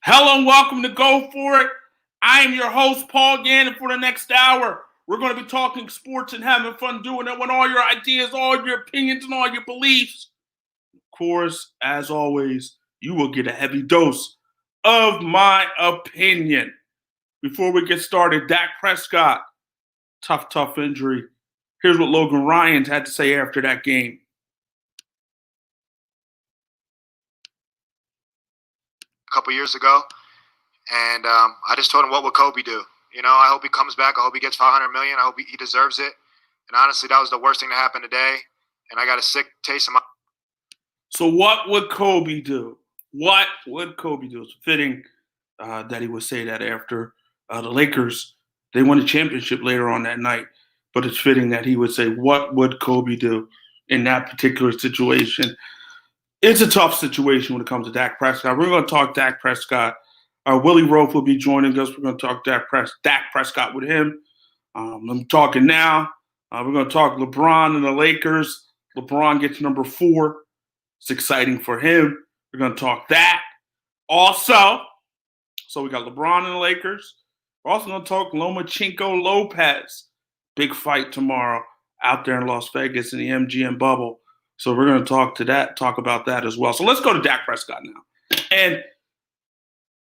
Hello and welcome to Go For It. I am your host, Paul Gannon. For the next hour, we're going to be talking sports and having fun doing it with all your ideas, all your opinions, and all your beliefs. Of course, as always, you will get a heavy dose of my opinion. Before we get started, Dak Prescott, tough injury. Here's what Logan Ryan had to say after that game. A couple years ago, and I just told him, what would Kobe do? I hope he comes back. I hope he gets $500 million. I hope he deserves it. And honestly, that was the worst thing to happen today. And I got a sick taste in my. So what would Kobe do? What would Kobe do? It's fitting that he would say that after the Lakers, they won the championship later on that night. But it's fitting that he would say, what would Kobe do in that particular situation? It's a tough situation when it comes to Dak Prescott. We're going to talk Dak Prescott. Willie Roaf will be joining us. We're going to talk Dak Prescott with him. I'm talking now. We're going to talk LeBron and the Lakers. LeBron gets number 4. It's exciting for him. We're going to talk that. Also, so we got LeBron and the Lakers. We're also going to talk Lomachenko Lopez. Big fight tomorrow out there in Las Vegas in the MGM bubble. So we're going to talk about that as well. So let's go to Dak Prescott now. And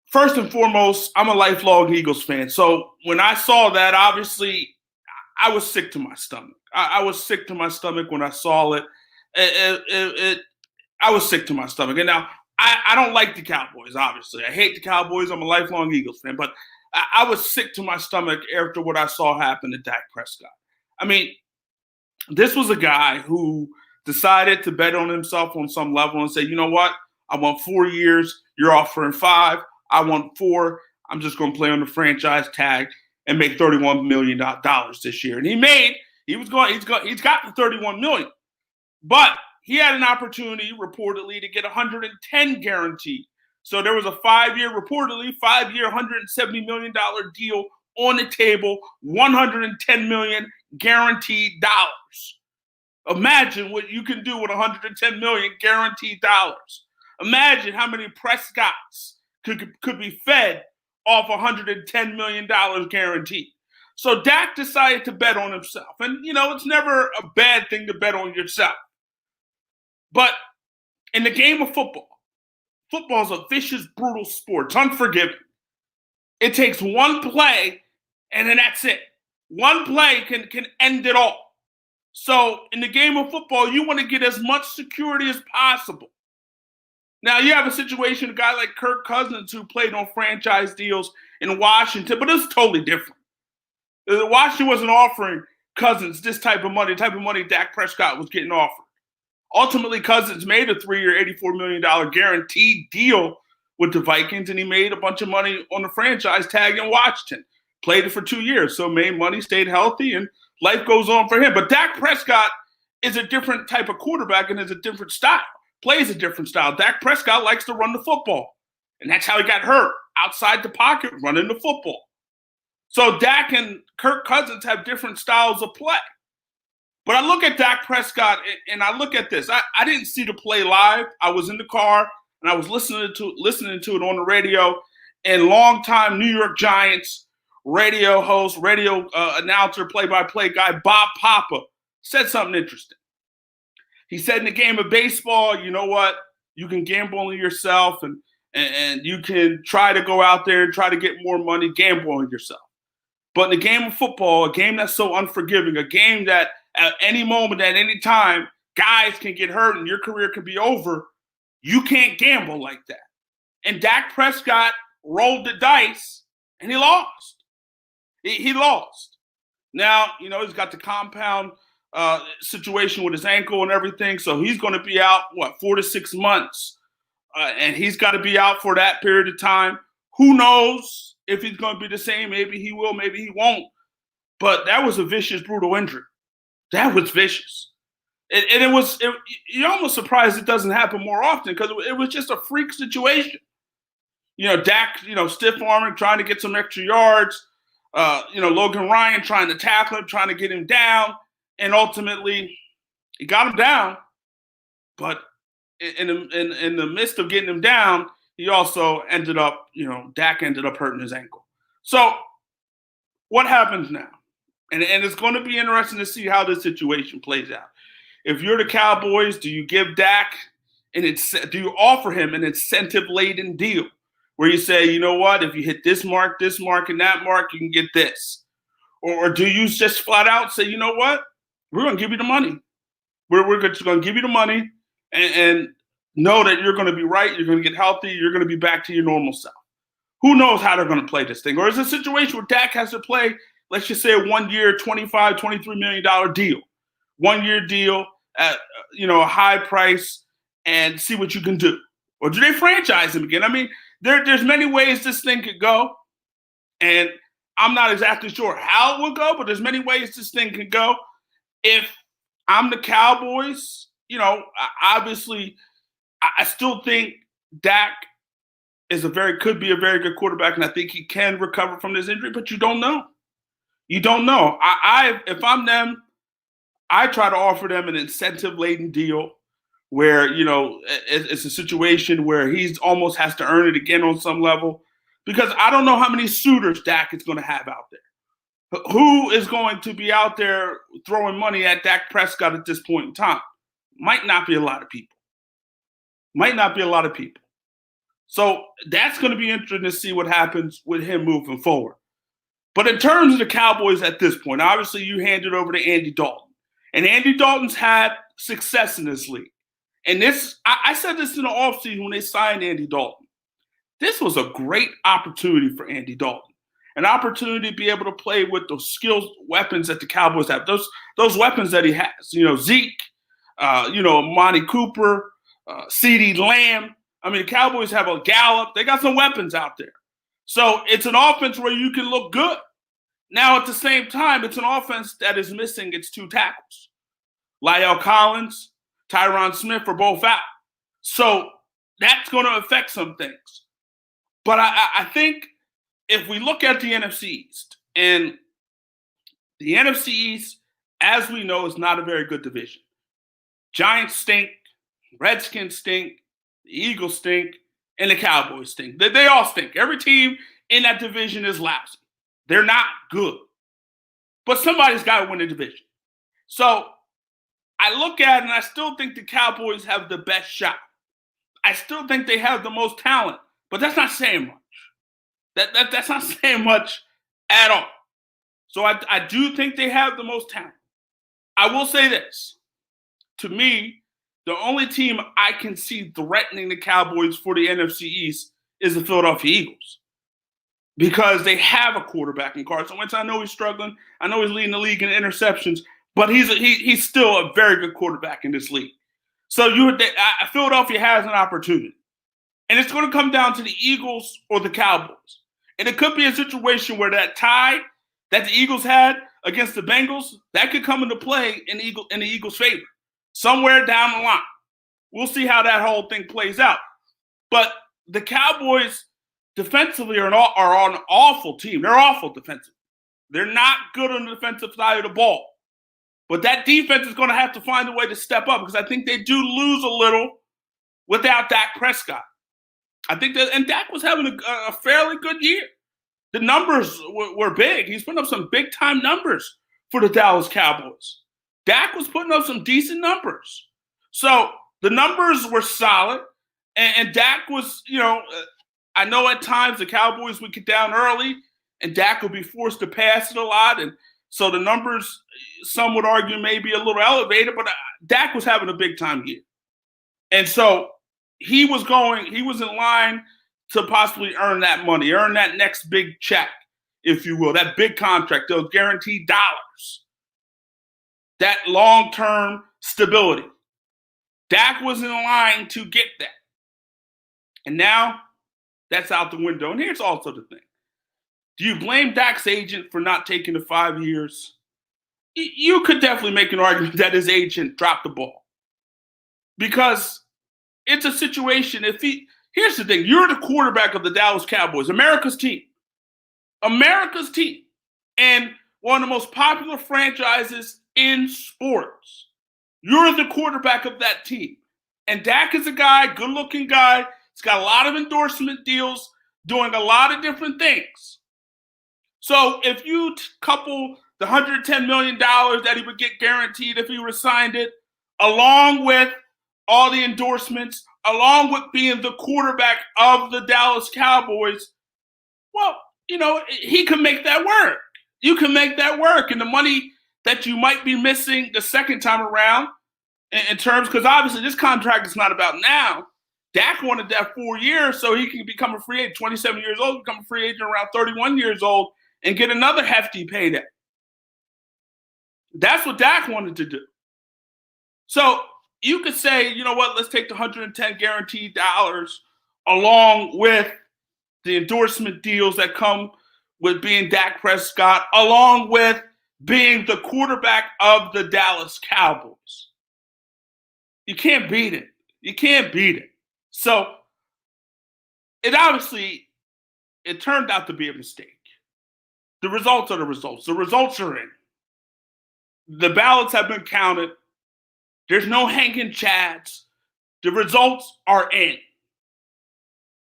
first and foremost, I'm a lifelong Eagles fan. So when I saw that, obviously, I was sick to my stomach. I was sick to my stomach when I saw it. I was sick to my stomach. And now, I don't like the Cowboys, obviously. I hate the Cowboys. I'm a lifelong Eagles fan. But I was sick to my stomach after what I saw happen to Dak Prescott. I mean, this was a guy who decided to bet on himself on some level and say, you know what? I want 4 years. You're offering 5. I want 4. I'm just going to play on the franchise tag and make $31 million this year. And he's got the $31 million. But he had an opportunity, reportedly, to get 110 guaranteed. So there was a 5-year, reportedly, $170 million deal on the table, $110 million guaranteed dollars. Imagine what you can do with $110 million guaranteed dollars. Imagine how many Prescotts could be fed off $110 million guaranteed. So Dak decided to bet on himself. And, it's never a bad thing to bet on yourself. But in the game of football is a vicious, brutal sport. It's unforgiving. It takes one play, and then that's it. One play can end it all. So in the game of football, you want to get as much security as possible. Now, you have a situation, a guy like Kirk Cousins who played on franchise deals in Washington, but it's totally different. Washington wasn't offering Cousins this type of money, the type of money Dak Prescott was getting offered. Ultimately, Cousins made a 3-year, $84 million guaranteed deal with the Vikings, and he made a bunch of money on the franchise tag in Washington. Played it for 2 years, so made money, stayed healthy, and life goes on for him. But Dak Prescott is a different type of quarterback and is a different style, plays a different style. Dak Prescott likes to run the football, and that's how he got hurt, outside the pocket, running the football. So Dak and Kirk Cousins have different styles of play. But I look at Dak Prescott, and I look at this. I didn't see the play live. I was in the car, and I was listening to it on the radio, and longtime New York Giants radio host, radio announcer, play-by-play guy, Bob Papa, said something interesting. He said in the game of baseball, you know what? You can gamble on yourself and you can try to go out there and try to get more money, gamble on yourself. But in the game of football, a game that's so unforgiving, a game that at any moment, at any time, guys can get hurt and your career can be over, you can't gamble like that. And Dak Prescott rolled the dice and he lost. He lost. Now, he's got the compound situation with his ankle and everything, so he's going to be out, 4 to 6 months. And he's got to be out for that period of time. Who knows if he's going to be the same? Maybe he will, maybe he won't. But that was a vicious, brutal injury. That was vicious. And you're almost surprised it doesn't happen more often because it was just a freak situation. Dak, stiff arming, trying to get some extra yards. Logan Ryan trying to tackle him, trying to get him down, and ultimately he got him down. But in the midst of getting him down, he also ended up, Dak ended up hurting his ankle. So what happens now? And it's going to be interesting to see how this situation plays out. If you're the Cowboys, do you give Dak do you offer him an incentive-laden deal where you say, you know what, if you hit this mark, and that mark, you can get this? Or do you just flat out say, you know what, we're going to give you the money. We're just going to give you the money and know that you're going to be right, you're going to get healthy, you're going to be back to your normal self. Who knows how they're going to play this thing? Or is it a situation where Dak has to play, let's just say, a 1 year, $25, $23 million deal? 1 year deal at a high price and see what you can do. Or do they franchise him again? I mean, there's many ways this thing could go. And I'm not exactly sure how it will go, but there's many ways this thing can go. If I'm the Cowboys, obviously, I still think Dak could be a very good quarterback, and I think he can recover from this injury, but you don't know. You don't know. If I'm them, I try to offer them an incentive-laden deal where, it's a situation where he almost has to earn it again on some level, because I don't know how many suitors Dak is going to have out there. Who is going to be out there throwing money at Dak Prescott at this point in time? Might not be a lot of people. So that's going to be interesting to see what happens with him moving forward. But in terms of the Cowboys at this point, obviously you hand it over to Andy Dalton. And Andy Dalton's had success in this league. And I said this in the offseason when they signed Andy Dalton. This was a great opportunity for Andy Dalton. An opportunity to be able to play with those skills, weapons that the Cowboys have. Those weapons that he has. Zeke, Monty Cooper, CeeDee Lamb. I mean, the Cowboys have a Gallup. They got some weapons out there. So it's an offense where you can look good. Now, at the same time, it's an offense that is missing its two tackles. La'el Collins, Tyron Smith are both out. So that's going to affect some things. But I think if we look at the NFC East, and the NFC East, as we know, is not a very good division. Giants stink, Redskins stink, the Eagles stink, and the Cowboys stink. They all stink. Every team in that division is lousy. They're not good. But somebody's got to win the division. So I look at it and I still think the Cowboys have the best shot. I still think they have the most talent, but that's not saying much. That's not saying much at all. So I do think they have the most talent. I will say this. To me, the only team I can see threatening the Cowboys for the NFC East is the Philadelphia Eagles. Because they have a quarterback in Carson Wentz. I know he's struggling. I know he's leading the league in interceptions, but he's still a very good quarterback in this league. So Philadelphia has an opportunity. And it's going to come down to the Eagles or the Cowboys. And it could be a situation where that tie that the Eagles had against the Bengals, that could come into play in the Eagles' favor. Somewhere down the line. We'll see how that whole thing plays out. But the Cowboys defensively are an awful team. They're awful defensively. They're not good on the defensive side of the ball. But that defense is going to have to find a way to step up because I think they do lose a little without Dak Prescott. I think and Dak was having a fairly good year. The numbers were big. He's putting up some big-time numbers for the Dallas Cowboys. Dak was putting up some decent numbers. So the numbers were solid. And Dak was, I know at times the Cowboys would get down early and Dak would be forced to pass it a lot. And so the numbers, some would argue, may be a little elevated, but Dak was having a big-time year. And so he was in line to possibly earn that money, earn that next big check, if you will, that big contract, those guaranteed dollars, that long-term stability. Dak was in line to get that. And now that's out the window. And here's also the thing. Do you blame Dak's agent for not taking the 5 years? You could definitely make an argument that his agent dropped the ball. Because it's a situation, here's the thing, you're the quarterback of the Dallas Cowboys, America's team. America's team. And one of the most popular franchises in sports. You're the quarterback of that team. And Dak is a guy, good-looking guy. He's He's got a lot of endorsement deals, doing a lot of different things. So if you couple the $110 million that he would get guaranteed if he resigned it, along with all the endorsements, along with being the quarterback of the Dallas Cowboys, well, he can make that work. You can make that work. And the money that you might be missing the second time around in terms, because obviously this contract is not about now. Dak wanted that 4 years so he can become a free agent, 27 years old, become a free agent around 31 years old, and get another hefty payday. That's what Dak wanted to do. So you could say, you know what, let's take the 110 guaranteed dollars along with the endorsement deals that come with being Dak Prescott, along with being the quarterback of the Dallas Cowboys. You can't beat it. You can't beat it. So it turned out to be a mistake. The results are the results. The results are in. The ballots have been counted. There's no hanging chads. The results are in.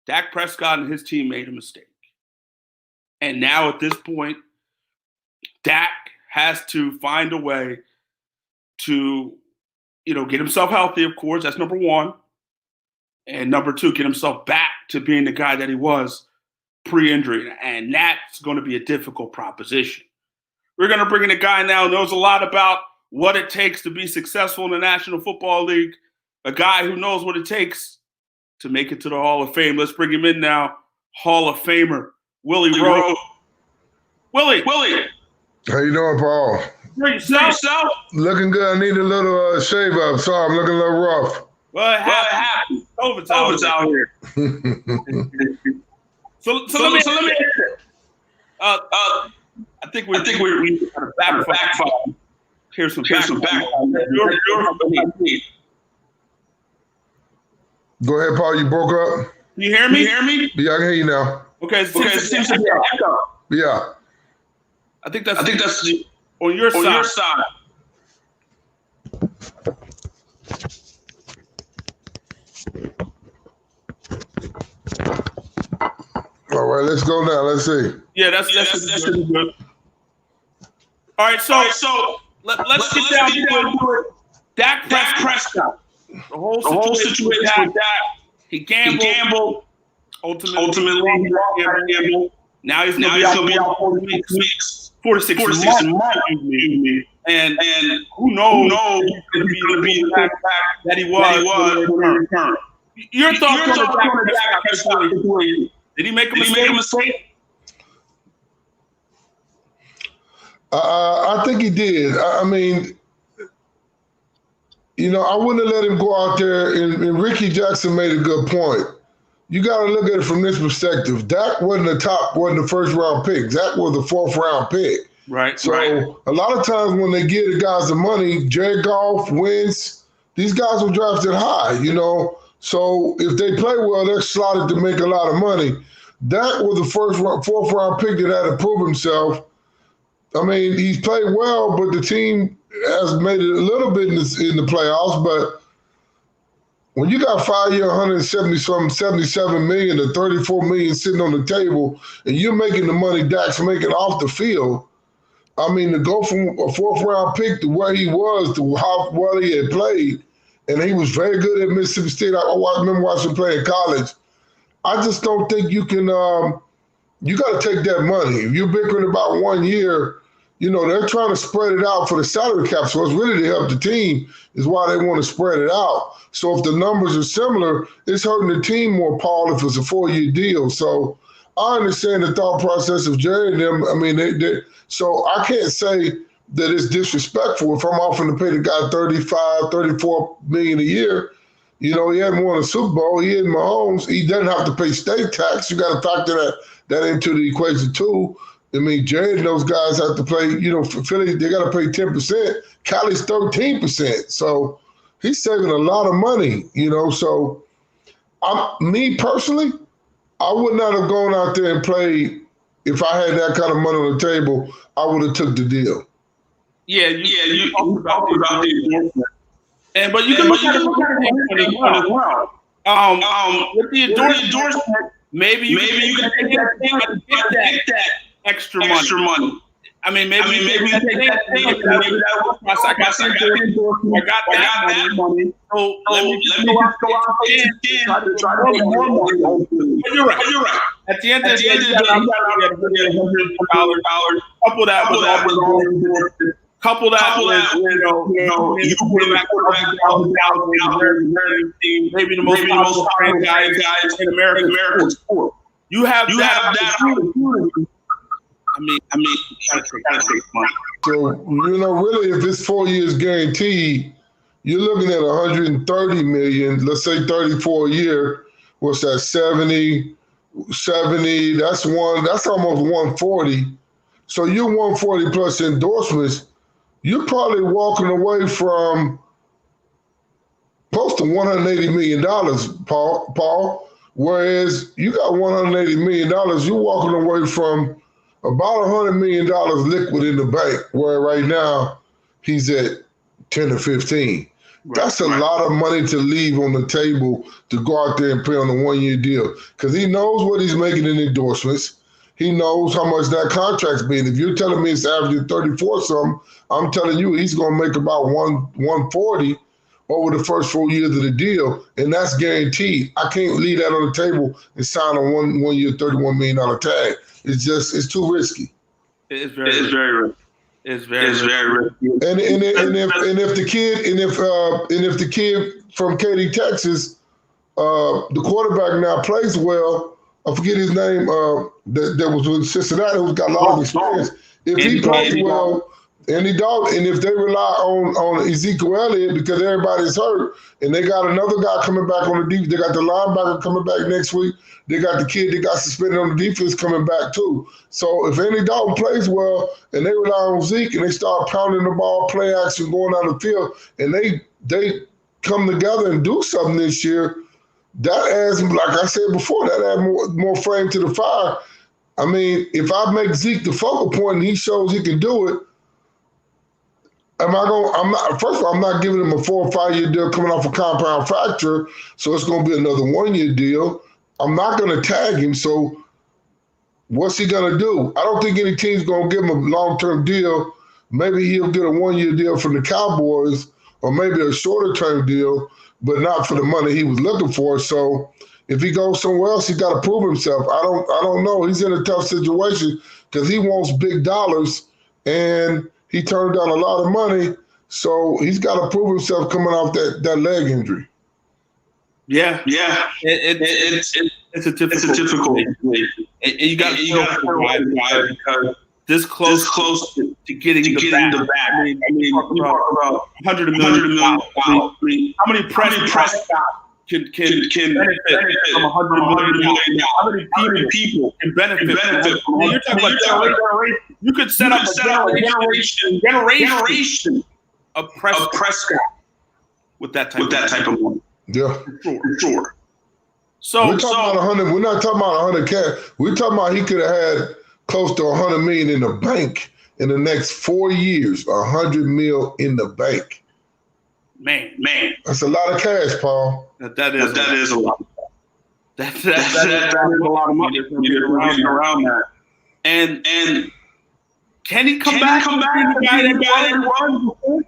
Dak Prescott and his team made a mistake. And now at this point, Dak has to find a way to, get himself healthy, of course. That's number one. And number two, get himself back to being the guy that he was pre-injury. And that's going to be a difficult proposition. We're going to bring in a guy now who knows a lot about what it takes to be successful in the National Football League, a guy who knows what it takes to make it to the Hall of Fame. Let's bring him in now, Hall of Famer Willie Roaf. Willie. How you doing, Paul? Yourself? Looking good. I need a little shave up. Sorry, I'm looking a little rough. Well, it happened. COVID's out here. So let me. I think we got a backfire. Here's some backfire. Go ahead, Paul. You broke up. Can you hear me? Yeah, I can hear you now. Okay. It seems to be an echo. Yeah. I think that's on your side. All right, let's go now. Let's see. Yeah, that's good. All right, so let's get down to it. Dak Prescott. The whole situation with Dak. He gambled. Ultimately, he gambled. Now he's going to be out 4 weeks. 4 to 6 months. And who knows if he's going to be the back that he was when he returned. Your thoughts on the Dak Prescott situation? Did he make a mistake? I think he did. I mean, I wouldn't have let him go out there. And Ricky Jackson made a good point. You got to look at it from this perspective. Dak wasn't the first round pick. Dak was the 4th round pick. Right. So a lot of times when they give the guys the money, Jared Goff, Wentz, these guys were drafted high, So if they play well, they're slotted to make a lot of money. Dak was the 4th round pick that had to prove himself. I mean, he's played well, but the team has made it a little bit in the playoffs. But when you got 5 year, $177 million to $34 million sitting on the table, and you're making the money Dak's making off the field, I mean, to go from a 4th round pick to where he was to how well he had played, and he was very good at Mississippi State. I remember watching him play in college. I just don't think you can you got to take that money. If you're bickering about 1 year, they're trying to spread it out for the salary cap. So it's really to help the team is why they want to spread it out. So if the numbers are similar, it's hurting the team more, Paul, if it's a 4-year deal. So I understand the thought process of Jerry and them. I mean, so I can't say that it's disrespectful if I'm offering to pay the guy $35, $34 million a year. He hadn't won a Super Bowl. He hadn't Mahomes. He doesn't have to pay state tax. You got to factor that into the equation too. I mean, Jared and those guys have to play, for Philly, they got to pay 10%. Cali's 13%. So he's saving a lot of money, So me personally, I would not have gone out there and played. If I had that kind of money on the table, I would have took the deal. You talked about the endorsement. But you can look at it as well. With the endorsement, maybe you can take that extra money. I mean, maybe you can take that thing. I got that money. So let me just go out and try to get more money. But you're right. At the end of the day, I'm going to get $100. Couple that with you quarterback, maybe the most popular franchise in American sport. You have that opportunity. I mean, gotta take money. So, really, if it's 4 years guaranteed, you're looking at 130 million, let's say 34 a year. What's that, 70, that's almost 140. So you're 140 plus endorsements. You're probably walking away from close to $180 million, Paul. Whereas you got $180 million, you're walking away from about $100 million liquid in the bank, where right now he's at 10 or 15. That's a lot of money to leave on the table to go out there and play on a one-year deal, because he knows what he's making in endorsements. He knows how much that contract's being. If you're telling me it's averaging 34 something, I'm telling you he's going to make about 140 over the first 4 years of the deal, and that's guaranteed. I can't leave that on the table and sign a one year $31 million tag. It's too risky. It's very risky. It's very risky. And if the kid from Katy, Texas, the quarterback now plays well. I forget his name. That was with Cincinnati, who's got a lot of experience. If he plays well, Andy Dalton, and if they rely on Ezekiel Elliott because everybody's hurt, and they got another guy coming back on the defense, they got the linebacker coming back next week. They got the kid that got suspended on the defense coming back too. So if Andy Dalton plays well and they rely on Zeke and they start pounding the ball, play action, going down the field, and they come together and do something this year, that adds, like I said before, that adds more flame to the fire. I mean, if I make Zeke the focal point and he shows he can do it, first of all, I'm not giving him a 4 or 5 year deal coming off a compound fracture, so it's going to be another 1 year deal. I'm not going to tag him, so what's he going to do? I don't think any team's going to give him a long-term deal. Maybe he'll get a 1 year deal from the Cowboys, or maybe a shorter-term deal, but not for the money he was looking for. So if he goes somewhere else, he's got to prove himself. I don't know. He's in a tough situation because he wants big dollars, and he turned down a lot of money, so he's got to prove himself coming off that leg injury. Yeah. It's a difficult situation. And you got to feel why, because this close to getting the back. I mean, you talk about $100 million. Wow. I mean, how many Prescott can benefit from $100 million? How many people can benefit from you're talking about you could set up a generation of Prescott with that type of money. Yeah, for sure. So we're talking about 100. We're not talking about 100 cash. We're talking about he could have had close to 100 million in the bank in the next 4 years. 100 mil in the bank. Man, that's a lot of cash, Paul. That is a lot. That is a lot of money around that. And can he come back? The guy that was?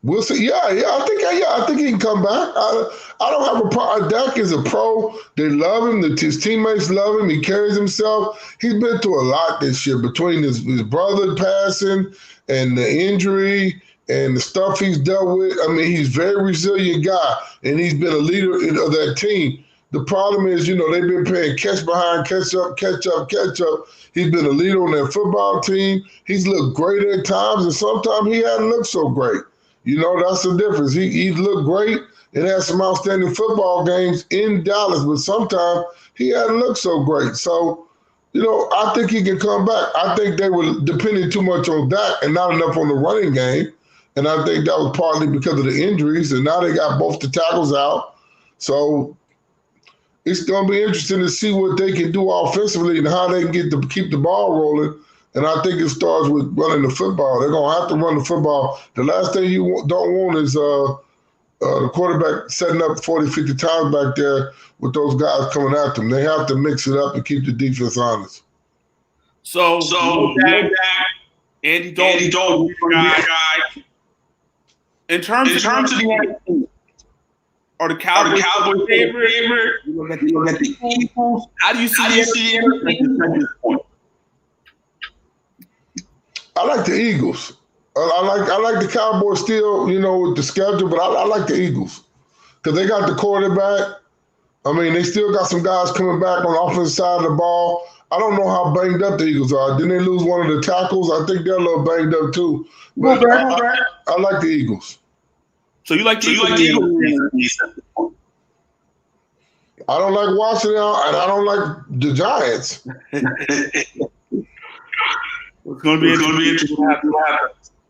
We'll see. Yeah. I think he can come back. I don't have a problem. Dak is a pro. They love him. His teammates love him. He carries himself. He's been through a lot this year between his brother passing and the injury and the stuff he's dealt with. I mean, he's a very resilient guy, and he's been a leader of that team. The problem is, they've been playing catch behind, catch up. He's been a leader on that football team. He's looked great at times, and sometimes he hasn't looked so great. That's the difference. He looked great and had some outstanding football games in Dallas, but sometimes he hadn't looked so great. So, I think he can come back. I think they were depending too much on Dak and not enough on the running game. And I think that was partly because of the injuries. And now they got both the tackles out. So it's going to be interesting to see what they can do offensively and how they can keep the ball rolling. And I think it starts with running the football. They're going to have to run the football. The last thing you don't want is the quarterback setting up 40, 50 times back there with those guys coming at them. They have to mix it up and keep the defense honest. So Dak, Andy Dalton, guy. In terms of the are the Cowboys favorite? You look at the Eagles. How do you see the point? I like the Eagles. I like the Cowboys still, with the schedule, but I like the Eagles because they got the quarterback. I mean, they still got some guys coming back on the offensive side of the ball. I don't know how banged up the Eagles are. Didn't they lose one of the tackles? I think they're a little banged up too. But I like the Eagles. So you like the Eagles? I don't like Washington, and I don't like the Giants. It's going to be interesting to happen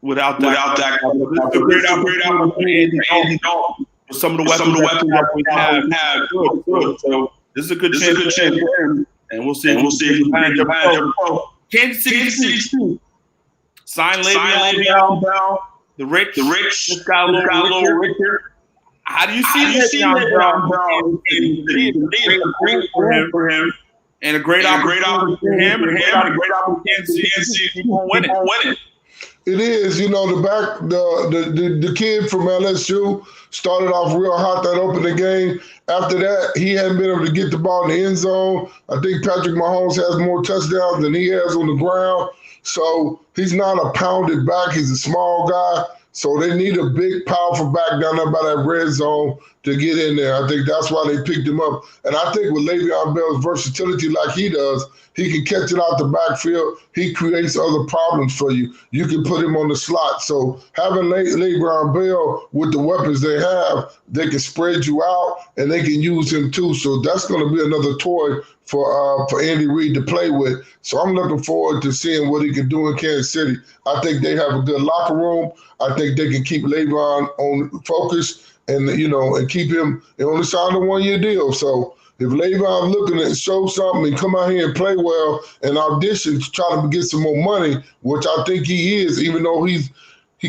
without Dak. It's a great opportunity for Andy Dalton. Some of the weapons that we have. Good. So this is a good chance for him. And we'll see. Kansas City too. Sign Le'Veon Bell. The Rich just got a little richer. How do you see Le'Veon Bell? Great for him. And a great opportunity for him, and a great opportunity to keep on winning. It is, the kid from LSU started off real hot that opening game. After that, he hadn't been able to get the ball in the end zone. I think Patrick Mahomes has more touchdowns than he has on the ground. So he's not a pounded back. He's a small guy. So they need a big, powerful back down there by that red zone to get in there. I think that's why they picked him up. And I think with Le'Veon Bell's versatility like he does, he can catch it out the backfield. He creates other problems for you. You can put him on the slot. So having Le'Veon Bell with the weapons they have, they can spread you out and they can use him too. So that's going to be another toy for Andy Reid to play with. So I'm looking forward to seeing what he can do in Kansas City. I think they have a good locker room. I think they can keep Le'Veon on focus and keep him. They only signed a 1-year deal. So if Le'Veon looking to show something and come out here and play well and audition to try to get some more money, which I think he is, even though he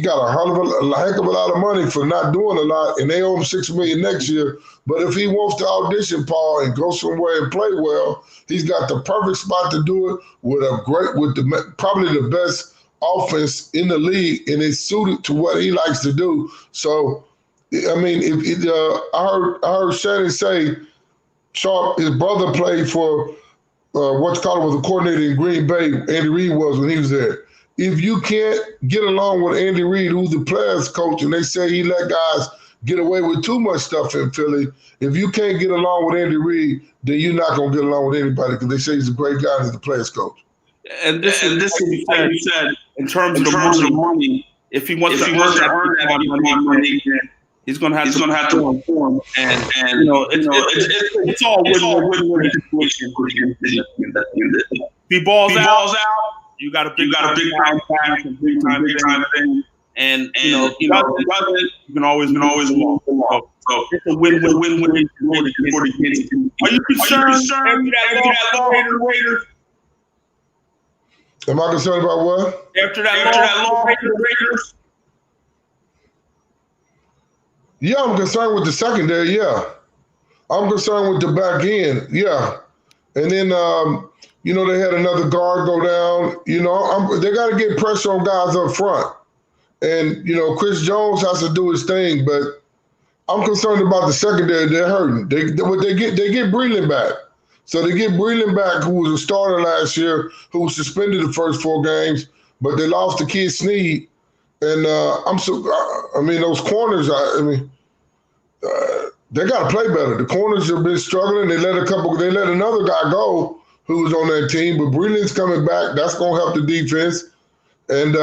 got a heck of a lot of money for not doing a lot, and they owe him $6 million next year. But if he wants to audition, Paul, and go somewhere and play well, he's got the perfect spot to do it with probably the best offense in the league, and it's suited to what he likes to do. So, I mean, I heard Shannon say Sharp, his brother played for was a coordinator in Green Bay. Andy Reid was when he was there. If you can't get along with Andy Reid, who's the players coach, and they say he let guys get away with too much stuff in Philly, if you can't get along with Andy Reid, then you're not going to get along with anybody because they say he's a great guy and he's the players coach. And this is like you said, in terms of the money, if he wants to earn that money, he's going to have to perform. And it's all win-win situation. If he balls out, you got a big time pass and big time thing. And you can always walk. So it's a win-win for the kids. Are you concerned after that Raiders? Am I concerned about what? After that long Raiders? Yeah, I'm concerned with the secondary, yeah. I'm concerned with the back end, yeah. And then, they had another guard go down. They got to get pressure on guys up front. And, Chris Jones has to do his thing, but I'm concerned about the secondary. They're hurting. They get Breland back. So they get Breland back, who was a starter last year, who was suspended the first 4 games, but they lost to Kid Snead. And those corners, they got to play better. The corners have been struggling. They let another guy go who was on that team, but Breland's coming back. That's going to help the defense. And,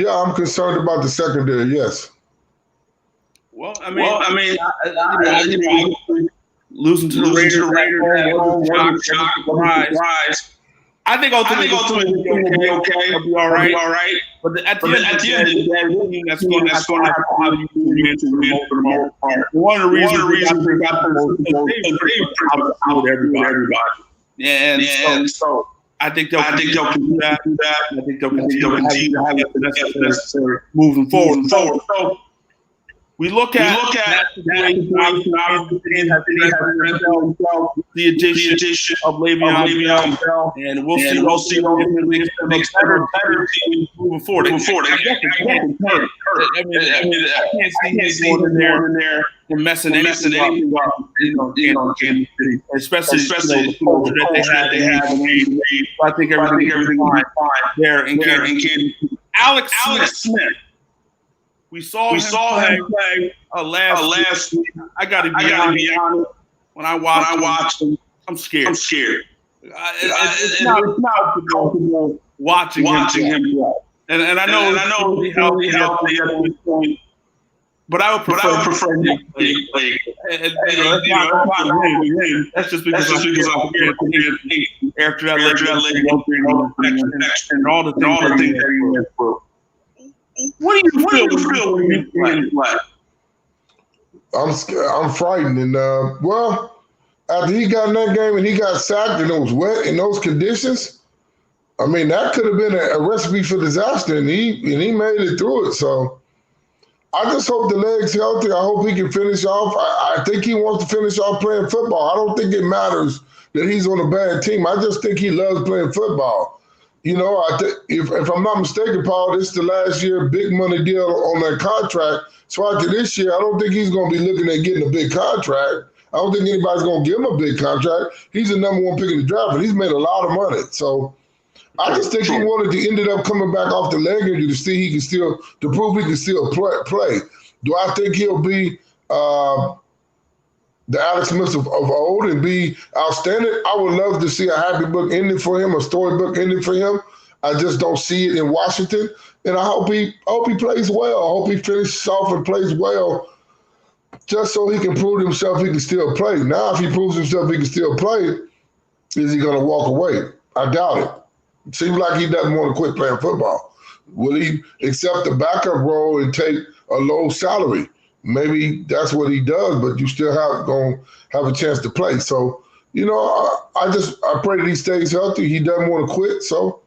I'm concerned about the secondary, yes. Well, losing to the Raiders, surprise. I think ultimately it'll be okay. It'll be all right. But at the end of the day, that's going to have to win for the most part. One of the reasons we got they with everybody. And so I think they'll continue that. I think they'll continue to have the necessary moving forward. So We look at that situation. The addition of Le'Veon Bell, and we'll see ultimately a better team moving forward. I mean, I can't see him going in there and messing anything up. In Kansas City, especially the culture that they have. I think everything will be fine there in Kansas City. Alex Smith. We saw him play last week. I gotta be honest. When I watched him, I'm scared. It's not comfortable watching him play. And I know he's healthy at this point. But I would prefer him to play. That's just because I'm scared after that and all the things that he went through. What do you feel when you play? I'm frightened, and after he got in that game and he got sacked and it was wet in those conditions, I mean that could have been a recipe for disaster, and he made it through it. So I just hope the leg's healthy. I hope he can finish off. I think he wants to finish off playing football. I don't think it matters that he's on a bad team. I just think he loves playing football. You know, if I'm not mistaken, Paul, this is the last year big money deal on that contract. So after this year, I don't think he's going to be looking at getting a big contract. I don't think anybody's going to give him a big contract. He's the number one pick in the draft, and he's made a lot of money. So I just think he wanted to end up coming back off the leg injury to prove he can still play. Do I think he'll be the Alex Smith of old and be outstanding? I would love to see a happy book ending for him, a storybook ending for him. I just don't see it in Washington, and I hope he plays well. I hope he finishes off and plays well, just so he can prove to himself he can still play. Now, if he proves himself he can still play, is he going to walk away? I doubt it. It seems like he doesn't want to quit playing football. Will he accept the backup role and take a low salary? Maybe that's what he does, but you still going to have a chance to play. So, you know, I pray that he stays healthy. He doesn't want to quit. So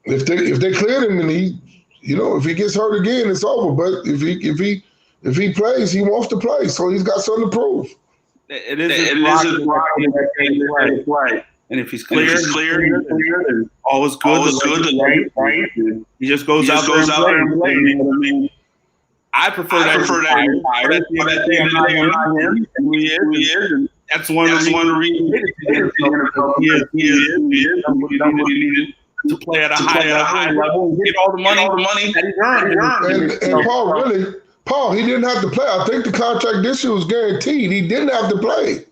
if they cleared him and if he gets hurt again, it's over. But if he plays, he wants to play. So he's got something to prove. It is a rocket that play. And if he's clear, then all is good. Right? He just goes out there and plays. You know what I mean? I prefer that. But at the end of the day, I'm not him, and he is, and that's one of the reasons he is somebody needed to play at a high level and get all the money that he's earned. And Paul, he didn't have to play. I think the contract this year was guaranteed. He didn't have to play.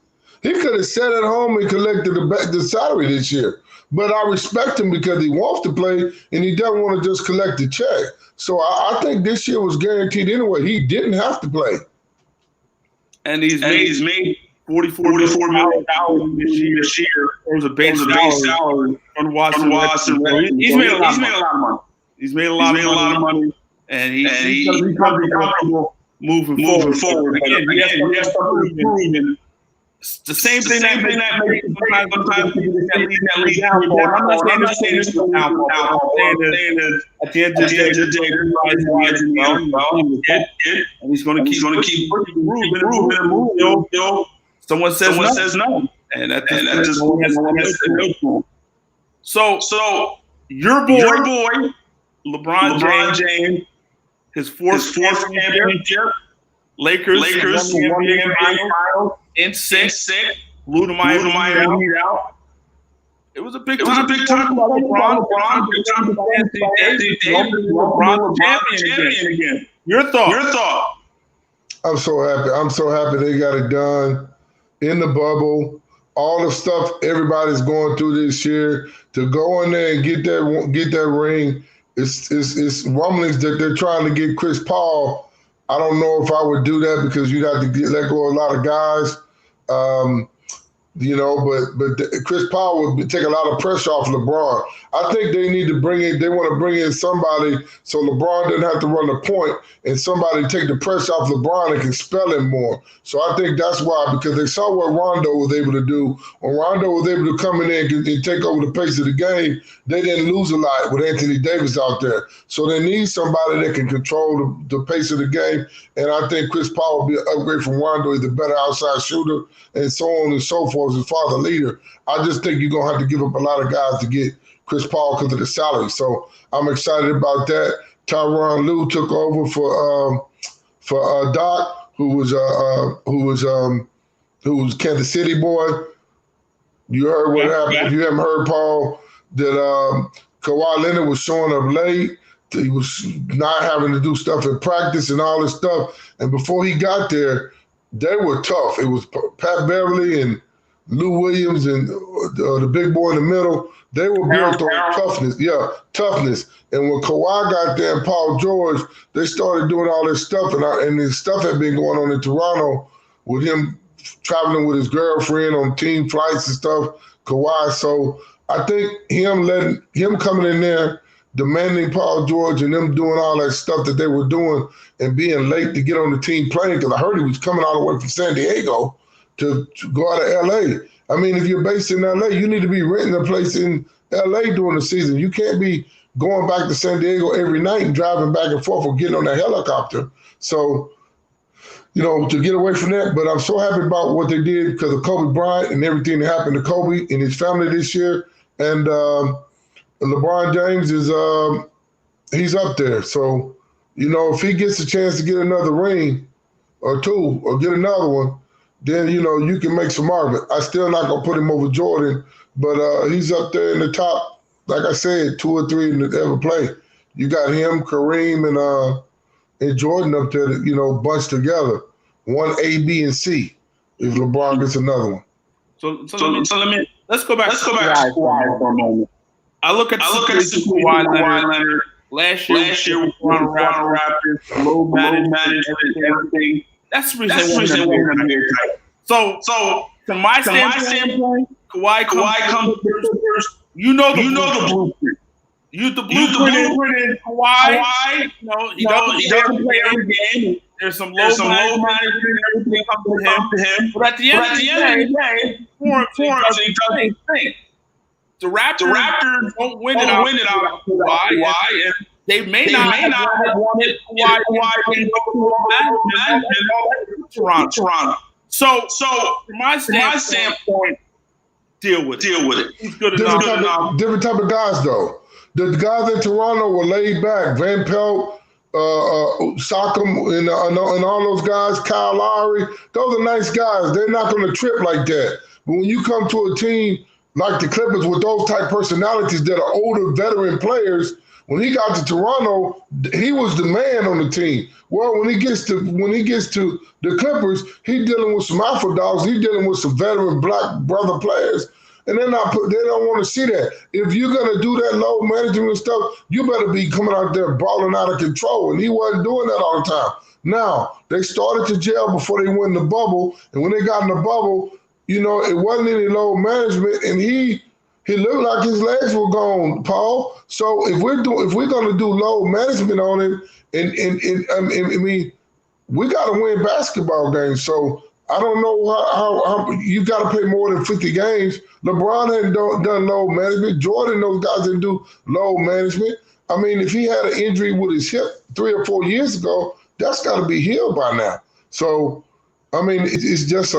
He could have sat at home and collected the salary this year. But I respect him because he wants to play and he doesn't want to just collect the check. So I think this year was guaranteed anyway. He didn't have to play. And he's made $44 million this year. It was a base salary on Washington. He's made a lot of money. He's made a lot of money. And he's going to be comfortable moving forward. Again, he has something to prove. It's the same thing that makes sometimes people that lead down. I'm not saying this is a downfall. I'm saying that at the end of the day, everybody's rising and he's going to keep improving and moving. Someone says no. And that just no one has to go. So your boy, LeBron James, his fourth championship. Lakers won the NBA Finals in 6, blew the Miami Heat out. It was a big time for LeBron. LeBron champion again. Your thought? I'm so happy. I'm so happy they got it done in the bubble. All the stuff everybody's going through this year, to go in there and get that ring. It's rumblings that they're trying to get Chris Paul. I don't know if I would do that because you'd have to let go of a lot of guys. You know, but Chris Paul would take a lot of pressure off LeBron. I think they need to bring in. They want to bring in somebody so LeBron doesn't have to run the point, and somebody take the pressure off LeBron and can spell him more. So I think that's why, because they saw what Rondo was able to do. When Rondo was able to come in there and take over the pace of the game, they didn't lose a lot with Anthony Davis out there. So they need somebody that can control the pace of the game. And I think Chris Paul will be an upgrade from Rondo. He's a better outside shooter, and so on and so forth as far as the leader. I just think you're going to have to give up a lot of guys to get Chris Paul because of the salary. So I'm excited about that. Tyronn Lue took over for Doc, who was Kansas City boy. You heard what happened. Yeah. If you haven't heard, Paul, that Kawhi Leonard was showing up late. He was not having to do stuff in practice and all this stuff. And before he got there, they were tough. It was Pat Beverly and Lou Williams and the big boy in the middle. They were built on toughness. Yeah, toughness. And when Kawhi got there and Paul George, they started doing all this stuff. And this stuff had been going on in Toronto with him traveling with his girlfriend on team flights and stuff, Kawhi. So I think him coming in there, demanding Paul George and them doing all that stuff that they were doing and being late to get on the team plane, because I heard he was coming all the way from San Diego to go out of L.A. I mean, if you're based in L.A., you need to be renting a place in L.A. during the season. You can't be going back to San Diego every night and driving back and forth or getting on that helicopter. So, you know, to get away from that. But I'm so happy about what they did because of Kobe Bryant and everything that happened to Kobe and his family this year. And LeBron James is he's up there. So, you know, if he gets a chance to get another ring or two or get another one, then, you know, you can make some argument. I still not going to put him over Jordan, but he's up there in the top, like I said, 2 or 3 that ever play. You got him, Kareem, and Jordan up there, you know, bunched together. 1 A, B, and C if LeBron gets another one. Let's go back to Kawhi for a moment. I look at Kawhi Leonard. Last year with Toronto Raptors, low management, everything. That's the reason they want him here. So from my standpoint, Kawhi comes first. You know the blueprint. The blueprint. Kawhi, you know, he doesn't play every game. There's some low management and everything comes to him. But at the end of the day, he does his thing. The Raptors don't win it out of Kawhi. And they may not have wanted Kawhi to go to Toronto. So from my standpoint, deal with it. He's good enough. Different type of guys, though. The guys in Toronto were laid back. Van Pelt, Siakam, and all those guys, Kyle Lowry, those are nice guys. They're not going to trip like that. But when you come to a team like the Clippers with those type personalities that are older veteran players, when he got to Toronto, he was the man on the team. Well, when he gets to the Clippers, he's dealing with some alpha dogs. He's dealing with some veteran black brother players, and they don't want to see that. If you're gonna do that low management stuff, you better be coming out there balling out of control. And he wasn't doing that all the time. Now they started to jail before they went in the bubble, and when they got in the bubble, you know, it wasn't any low management, and he looked like his legs were gone, Paul. So if we're going to do low management on him, I mean, we got to win basketball games. So I don't know how you got to play more than 50 games. LeBron hadn't done low management. Jordan, those guys didn't do low management. I mean, if he had an injury with his hip 3 or 4 years ago, that's got to be healed by now. So, I mean, it's just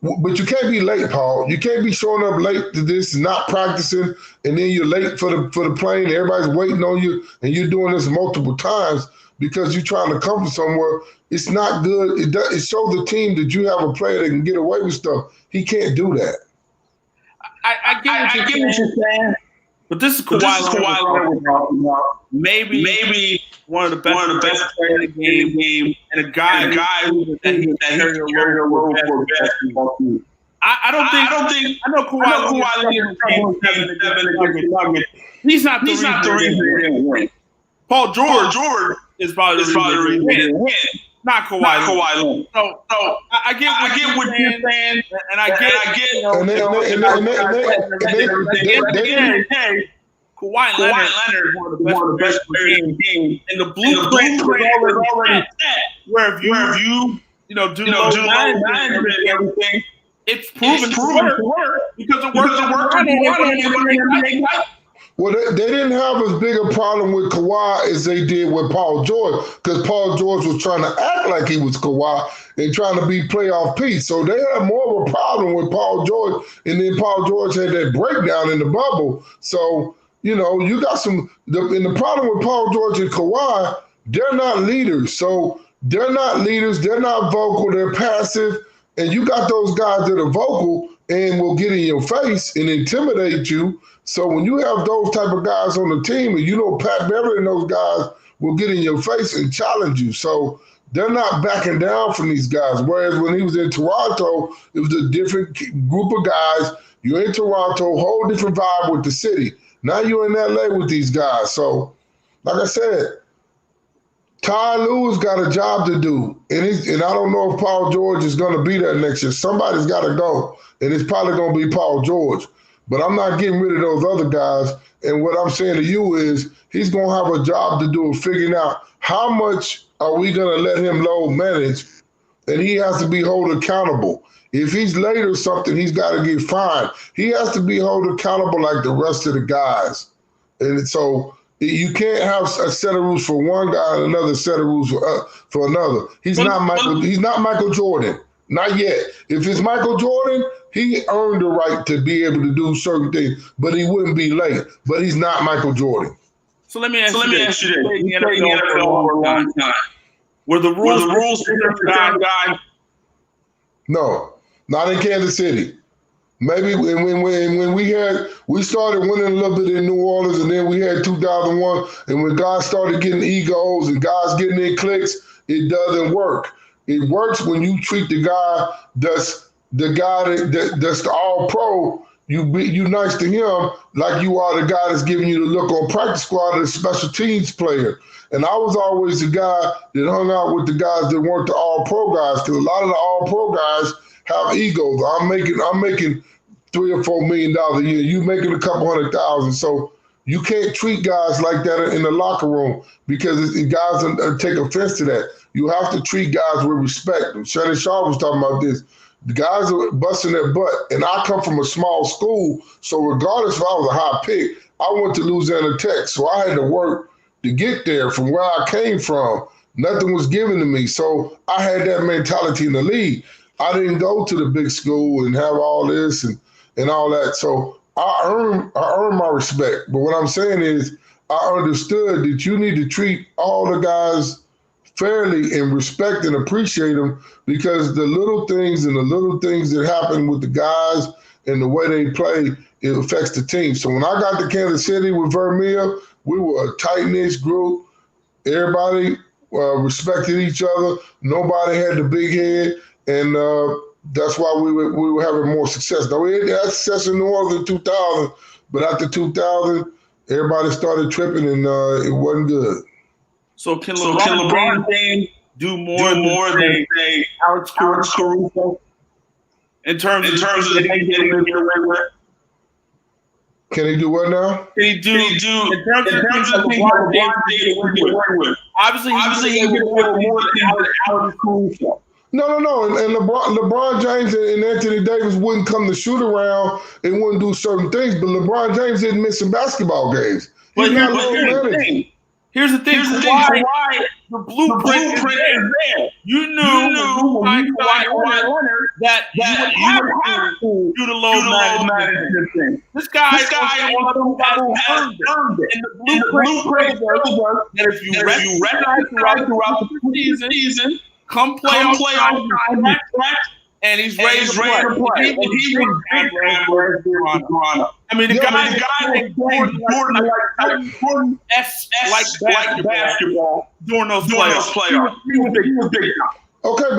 but you can't be late, Paul. You can't be showing up late to this and not practicing, and then you're late for the plane. Everybody's waiting on you, and you're doing this multiple times because you're trying to come from somewhere. It's not good. It shows the team that you have a player that can get away with stuff. He can't do that. I get what you're saying. But this is Kawhi. Maybe one of the best players in the game, and a guy who carry a role for a basketball team. I know Kawhi. He's not the reason they didn't win. Paul George is probably the reason they didn't win. Not Kawhi Leonard. So I get what you're saying, and I get. Kawhi Leonard is one of the best players in the game, and the blueprint was already set. Where if you do low management and everything, it's proven to work because it works. Well, they didn't have as big a problem with Kawhi as they did with Paul George, because Paul George was trying to act like he was Kawhi and trying to be playoff Pete. So they had more of a problem with Paul George, and then Paul George had that breakdown in the bubble. So, you got and the problem with Paul George and Kawhi, they're not leaders. So they're not leaders, they're not vocal, they're passive, and you got those guys that are vocal and will get in your face and intimidate you. So when you have those type of guys on the team, and Pat Beverly and those guys will get in your face and challenge you. So they're not backing down from these guys. Whereas when he was in Toronto, it was a different group of guys. You're in Toronto, whole different vibe with the city. Now you're in LA with these guys. So, like I said, Ty Lue's got a job to do. And I don't know if Paul George is going to be there next year. Somebody's got to go. And it's probably going to be Paul George. But I'm not getting rid of those other guys. And what I'm saying to you is he's going to have a job to do of figuring out how much are we going to let him load manage, and he has to be held accountable. If he's late or something, he's got to get fined. He has to be held accountable like the rest of the guys. And so you can't have a set of rules for one guy and another set of rules for another. He's not Michael Jordan. Not yet. If it's Michael Jordan, he earned the right to be able to do certain things, but he wouldn't be late. But he's not Michael Jordan. So let me ask you this. You played in the NFL for a long time. Were the rules for the guy? No, not in Kansas City. Maybe when we started winning a little bit in New Orleans, and then we had 2001, and when guys started getting egos and guys getting in cliques, it doesn't work. It works when you treat the guy that's the all-pro. You nice to him like you are the guy that's giving you the look on practice squad as a special teams player. And I was always the guy that hung out with the guys that weren't the all-pro guys, because a lot of the all-pro guys have egos. I'm making $3 or $4 million a year. You making a couple $100,000. So you can't treat guys like that in the locker room, because guys take offense to that. You have to treat guys with respect. Shannon Sharp was talking about this. The guys are busting their butt, and I come from a small school, so regardless if I was a high pick, I went to Louisiana Tech, so I had to work to get there from where I came from. Nothing was given to me, so I had that mentality in the league. I didn't go to the big school and have all this and all that, so I earned my respect. But what I'm saying is I understood that you need to treat all the guys fairly and respect and appreciate them, because the little things that happen with the guys and the way they play, it affects the team. So when I got to Kansas City with Vermeer, we were a tight-knit group. Everybody respected each other. Nobody had the big head, and that's why we were having more success. Now, we had success in New Orleans in 2000, but after 2000, everybody started tripping, and it wasn't good. So can LeBron James do more than say Alex Caruso in terms of getting away with? Can he do what now? Can he do in terms of the things LeBron James would get away with? Obviously he can get away with more than Alex Caruso. No. And LeBron James and Anthony Davis wouldn't come to shoot around and wouldn't do certain things, but LeBron James didn't miss some basketball games. Here's the thing. Why the blueprint is there. You knew Kawhi Leonard that you would have to do the low management thing. This guy is one of them guys who earned it. And the blueprint shows us that if you recognize throughout the season, come playoff time, and he's ready to play. And he was big for Toronto. I mean, the guy that Jordan like basketball during those playoffs. He was big. Okay,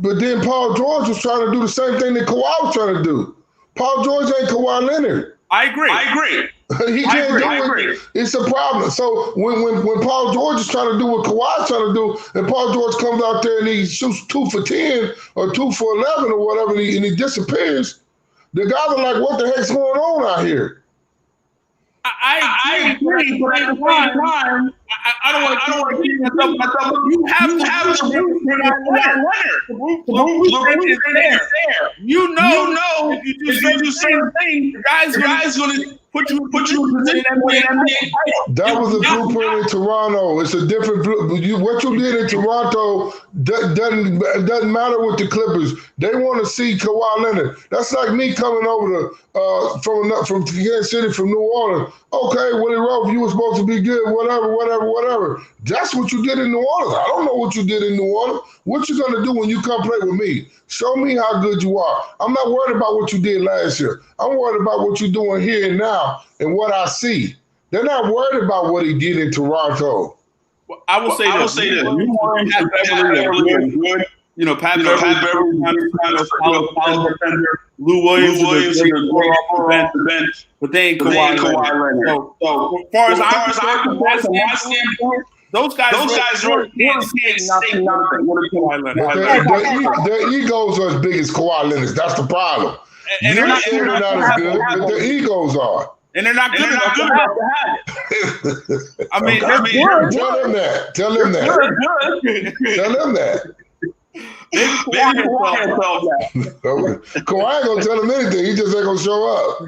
but then Paul George was trying to do the same thing that Kawhi was trying to do. Paul George ain't Kawhi Leonard. I agree. He can't do it. It's a problem. So when Paul George is trying to do what Kawhi's trying to do, and Paul George comes out there and he shoots 2 for 10 or 2 for 11 or whatever, and he disappears, the guys are like, "What the heck's going on out here?" I agree, but at the same time, I don't want to keep myself. You have to blueprint is there. You know, if you do the same thing, the guy's going to put you in position. That was a blueprint in Toronto. It's a different blueprint. What you did in Toronto doesn't matter with the Clippers. They want to see Kawhi Leonard. That's like me coming over from Kansas City, from New Orleans. Okay, Willie Roaf, you were supposed to be good, whatever. That's what you did in New Orleans. I don't know what you did in New Orleans. What you gonna do when you come play with me? Show me how good you are. I'm not worried about what you did last year. I'm worried about what you're doing here and now and what I see. They're not worried about what he did in Toronto. Well, I will say this. You know, Pat Beverly, Lou Williams is a good bench, but they ain't Kawhi Leonard. So as far as I'm concerned, those guys really can't say nothing. Their egos are as big as Kawhi Leonard's. That's the problem. And they're not as good, but their egos are. And they're not good enough to have it. I mean, they're good. Tell him that. Tell him that. Kawhi ain't gonna tell him anything. He just ain't gonna show up.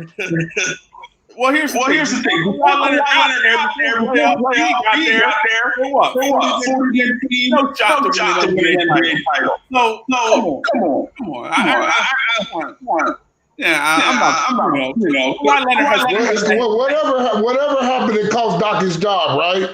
Well, here's the thing. Kawhi Leonard he got there. For what? 40 games. No shot to win an NBA title. No, come on. Yeah, I'm not. You know, Kawhi Leonard has whatever happened, it cost Doc his job, right?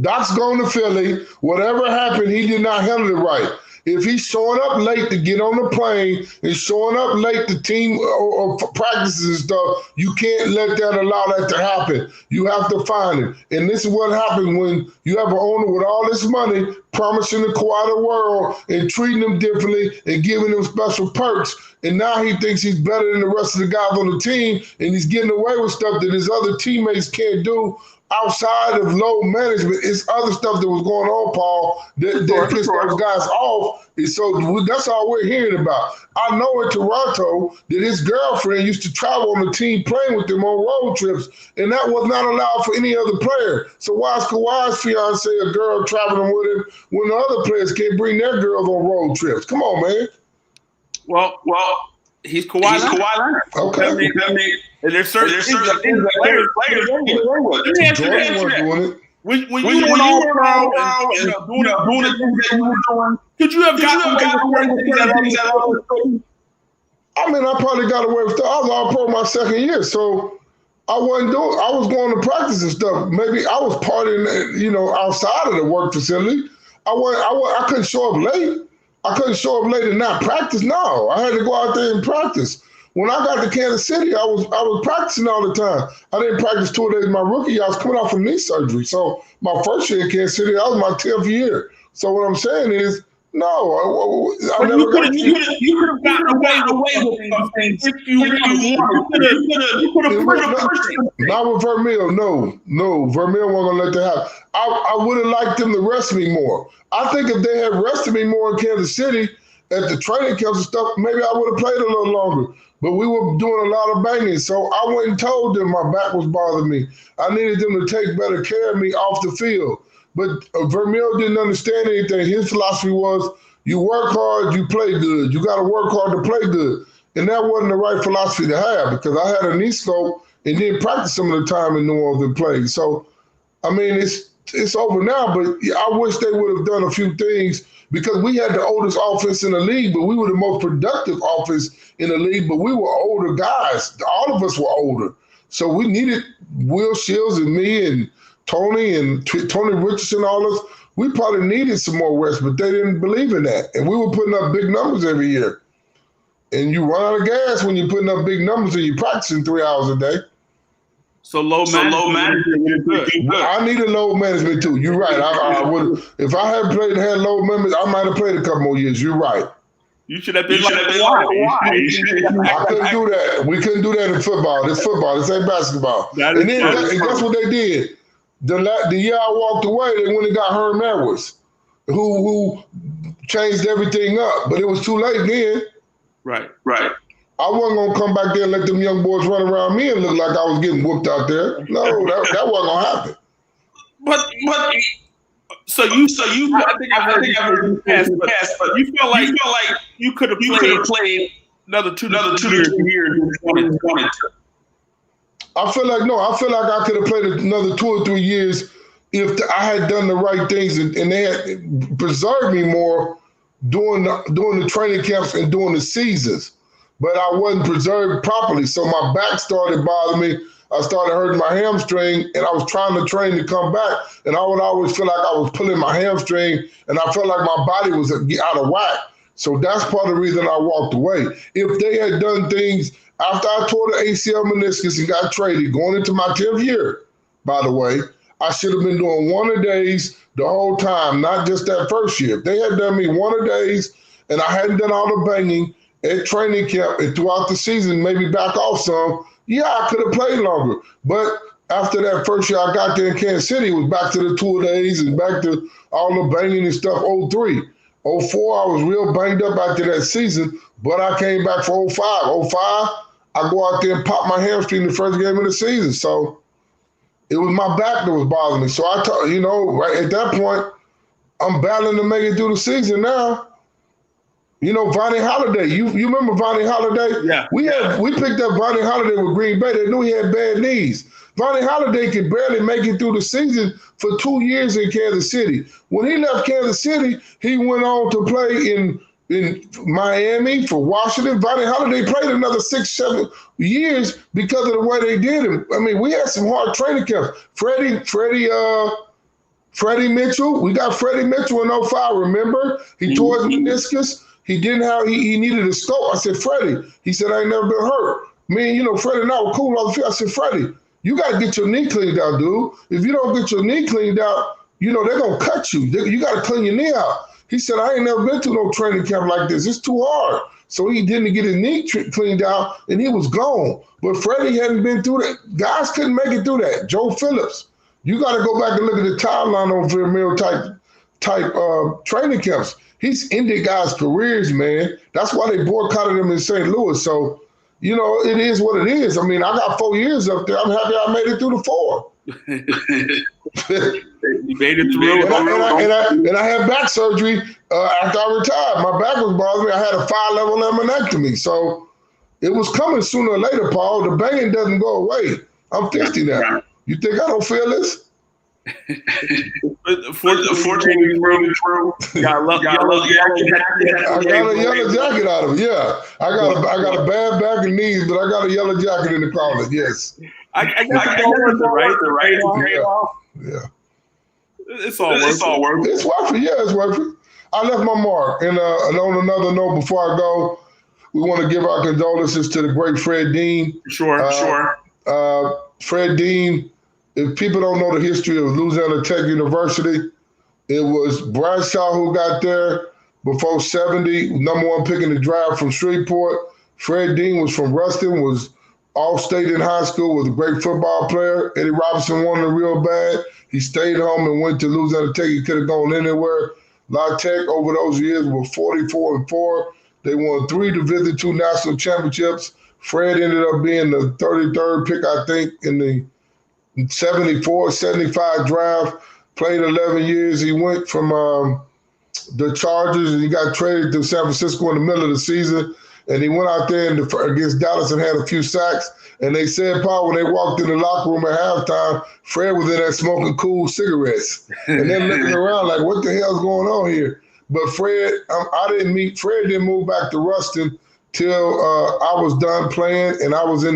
Doc's going to Philly. Whatever happened, he did not handle it right. If he's showing up late to get on the plane and showing up late to team or practices and stuff, you can't allow that to happen. You have to find it. And this is what happens when you have an owner with all this money promising the Kawhi the world and treating them differently and giving them special perks. And now he thinks he's better than the rest of the guys on the team, and he's getting away with stuff that his other teammates can't do. Outside of low management, it's other stuff that was going on, Paul, that pissed those guys off. And so that's all we're hearing about. I know in Toronto that his girlfriend used to travel on the team playing with them on road trips, and that was not allowed for any other player. So why is Kawhi's fiance a girl traveling with him when the other players can't bring their girls on road trips? Come on, man. Well, he's Kawhi Leonard. Okay. I mean, and there's certain players. Let me answer that. When you were all pro and doing the things that you were doing, could you have gotten away with things that I mean, I probably got away with that. I was all pro my second year, so I was going to practice and stuff. Maybe I was partying, outside of the work facility. I couldn't show up late. I couldn't show up late and not practice. No, I had to go out there and practice. When I got to Kansas City, I was practicing all the time. I didn't practice 2 days my rookie year. I was coming off from knee surgery. So my first year in Kansas City, that was my 10th year. So what I'm saying is, no, I never you could have gotten away with things if you could have. Not with Vermeil, no. Vermeil wasn't gonna let that happen. I would have liked them to rest me more. I think if they had rested me more in Kansas City at the training camps and stuff, maybe I would have played a little longer. But we were doing a lot of banging, so I went and told them my back was bothering me. I needed them to take better care of me off the field. But Vermeil didn't understand anything. His philosophy was, you work hard, you play good. You got to work hard to play good. And that wasn't the right philosophy to have, because I had a knee scope and didn't practice some of the time in New Orleans and play. So, I mean, it's over now, but I wish they would have done a few things, because we had the oldest offense in the league, but we were the most productive offense in the league, but we were older guys. All of us were older. So we needed Will Shields and me and Tony Richardson, all us. We probably needed some more rest, but they didn't believe in that. And we were putting up big numbers every year. And you run out of gas when you're putting up big numbers and you're practicing 3 hours a day. So low management. I needed load management too. You're right. I would, if I had load management, I might have played a couple more years. You're right. You should have been like Kawhi. I couldn't do that. We couldn't do that in football. This football. This ain't basketball. And guess what they did? The year I walked away, they went and got Herm Edwards, who changed everything up. But it was too late then. Right. I wasn't going to come back there and let them young boys run around me and look like I was getting whooped out there. No, that wasn't going to happen. But so you I think I've heard you pass, but you feel like you could have played another two to 3 years if you wanted to. I feel like I could have played another 2 or 3 years if I had done the right things and they had preserved me more during the training camps and during the seasons. But I wasn't preserved properly, so my back started bothering me. I started hurting my hamstring, and I was trying to train to come back, and I would always feel like I was pulling my hamstring, and I felt like my body was out of whack. So that's part of the reason I walked away. If they had done things after I tore the ACL meniscus and got traded, going into my 10th year, by the way, I should have been doing one-a-days the whole time, not just that first year. If they had done me one-a-days and I hadn't done all the banging at training camp and throughout the season, maybe back off some, yeah, I could have played longer. But after that first year I got there in Kansas City, it was back to the 2-a-days and back to all the banging and stuff. 03. 04, I was real banged up after that season, but I came back for 05. 05, I go out there and pop my hamstring the first game of the season. So it was my back that was bothering me. So right at that point, I'm battling to make it through the season now. Vonnie Holiday. You remember Vonnie Holiday? Yeah. We picked up Vonnie Holiday with Green Bay. They knew he had bad knees. Vonnie Holiday could barely make it through the season for 2 years in Kansas City. When he left Kansas City, he went on to play in Miami for Washington. Vonnie Holiday played another 6-7 years because of the way they did him. I mean, we had some hard training camps. Freddie Mitchell. We got Freddie Mitchell in 05, remember? He tore his meniscus. He needed a scope. I said, Freddie. He said, I ain't never been hurt. Me and Freddie and I were cool on the field. I said, Freddie, you got to get your knee cleaned out, dude. If you don't get your knee cleaned out, they're going to cut you. You got to clean your knee out. He said, I ain't never been to no training camp like this. It's too hard. So he didn't get his knee cleaned out, and he was gone. But Freddie hadn't been through that. Guys couldn't make it through that. Joe Phillips. You got to go back and look at the timeline on Vermeer type training camps. He's ended guys' careers, man. That's why they boycotted him in St. Louis. So, it is what it is. I mean, I got 4 years up there. I'm happy I made it through the 4. You made it through. And I had back surgery after I retired. My back was bothering me. I had a 5-level laminectomy. So it was coming sooner or later, Paul. The banging doesn't go away. I'm 50 now. You think I don't feel this? Fortunately, got a yellow jacket out of it. Yeah, I got a bad back and knees, but I got a yellow jacket in the closet. Yes, I got the right. Yeah, it's all worth it. It's worth it. Yeah, it's worth it. I left my mark. And on another note, before I go, we want to give our condolences to the great Fred Dean. Sure. Fred Dean. If people don't know the history of Louisiana Tech University, it was Bradshaw who got there before 70, number 1 pick in the draft from Shreveport. Fred Dean was from Ruston, was all-state in high school, was a great football player. Eddie Robinson wanted him real bad. He stayed home and went to Louisiana Tech. He could have gone anywhere. La Tech over those years was 44-4. They won 3 Division II national championships. Fred ended up being the 33rd pick, I think, in the 74, 75 draft, played 11 years. He went from the Chargers and he got traded to San Francisco in the middle of the season. And he went out there against Dallas and had a few sacks. And they said, Paul, when they walked in the locker room at halftime, Fred was in there smoking cool cigarettes. And then looking around like, what the hell's going on here? But Fred, Fred didn't move back to Ruston till I was done playing. And I was in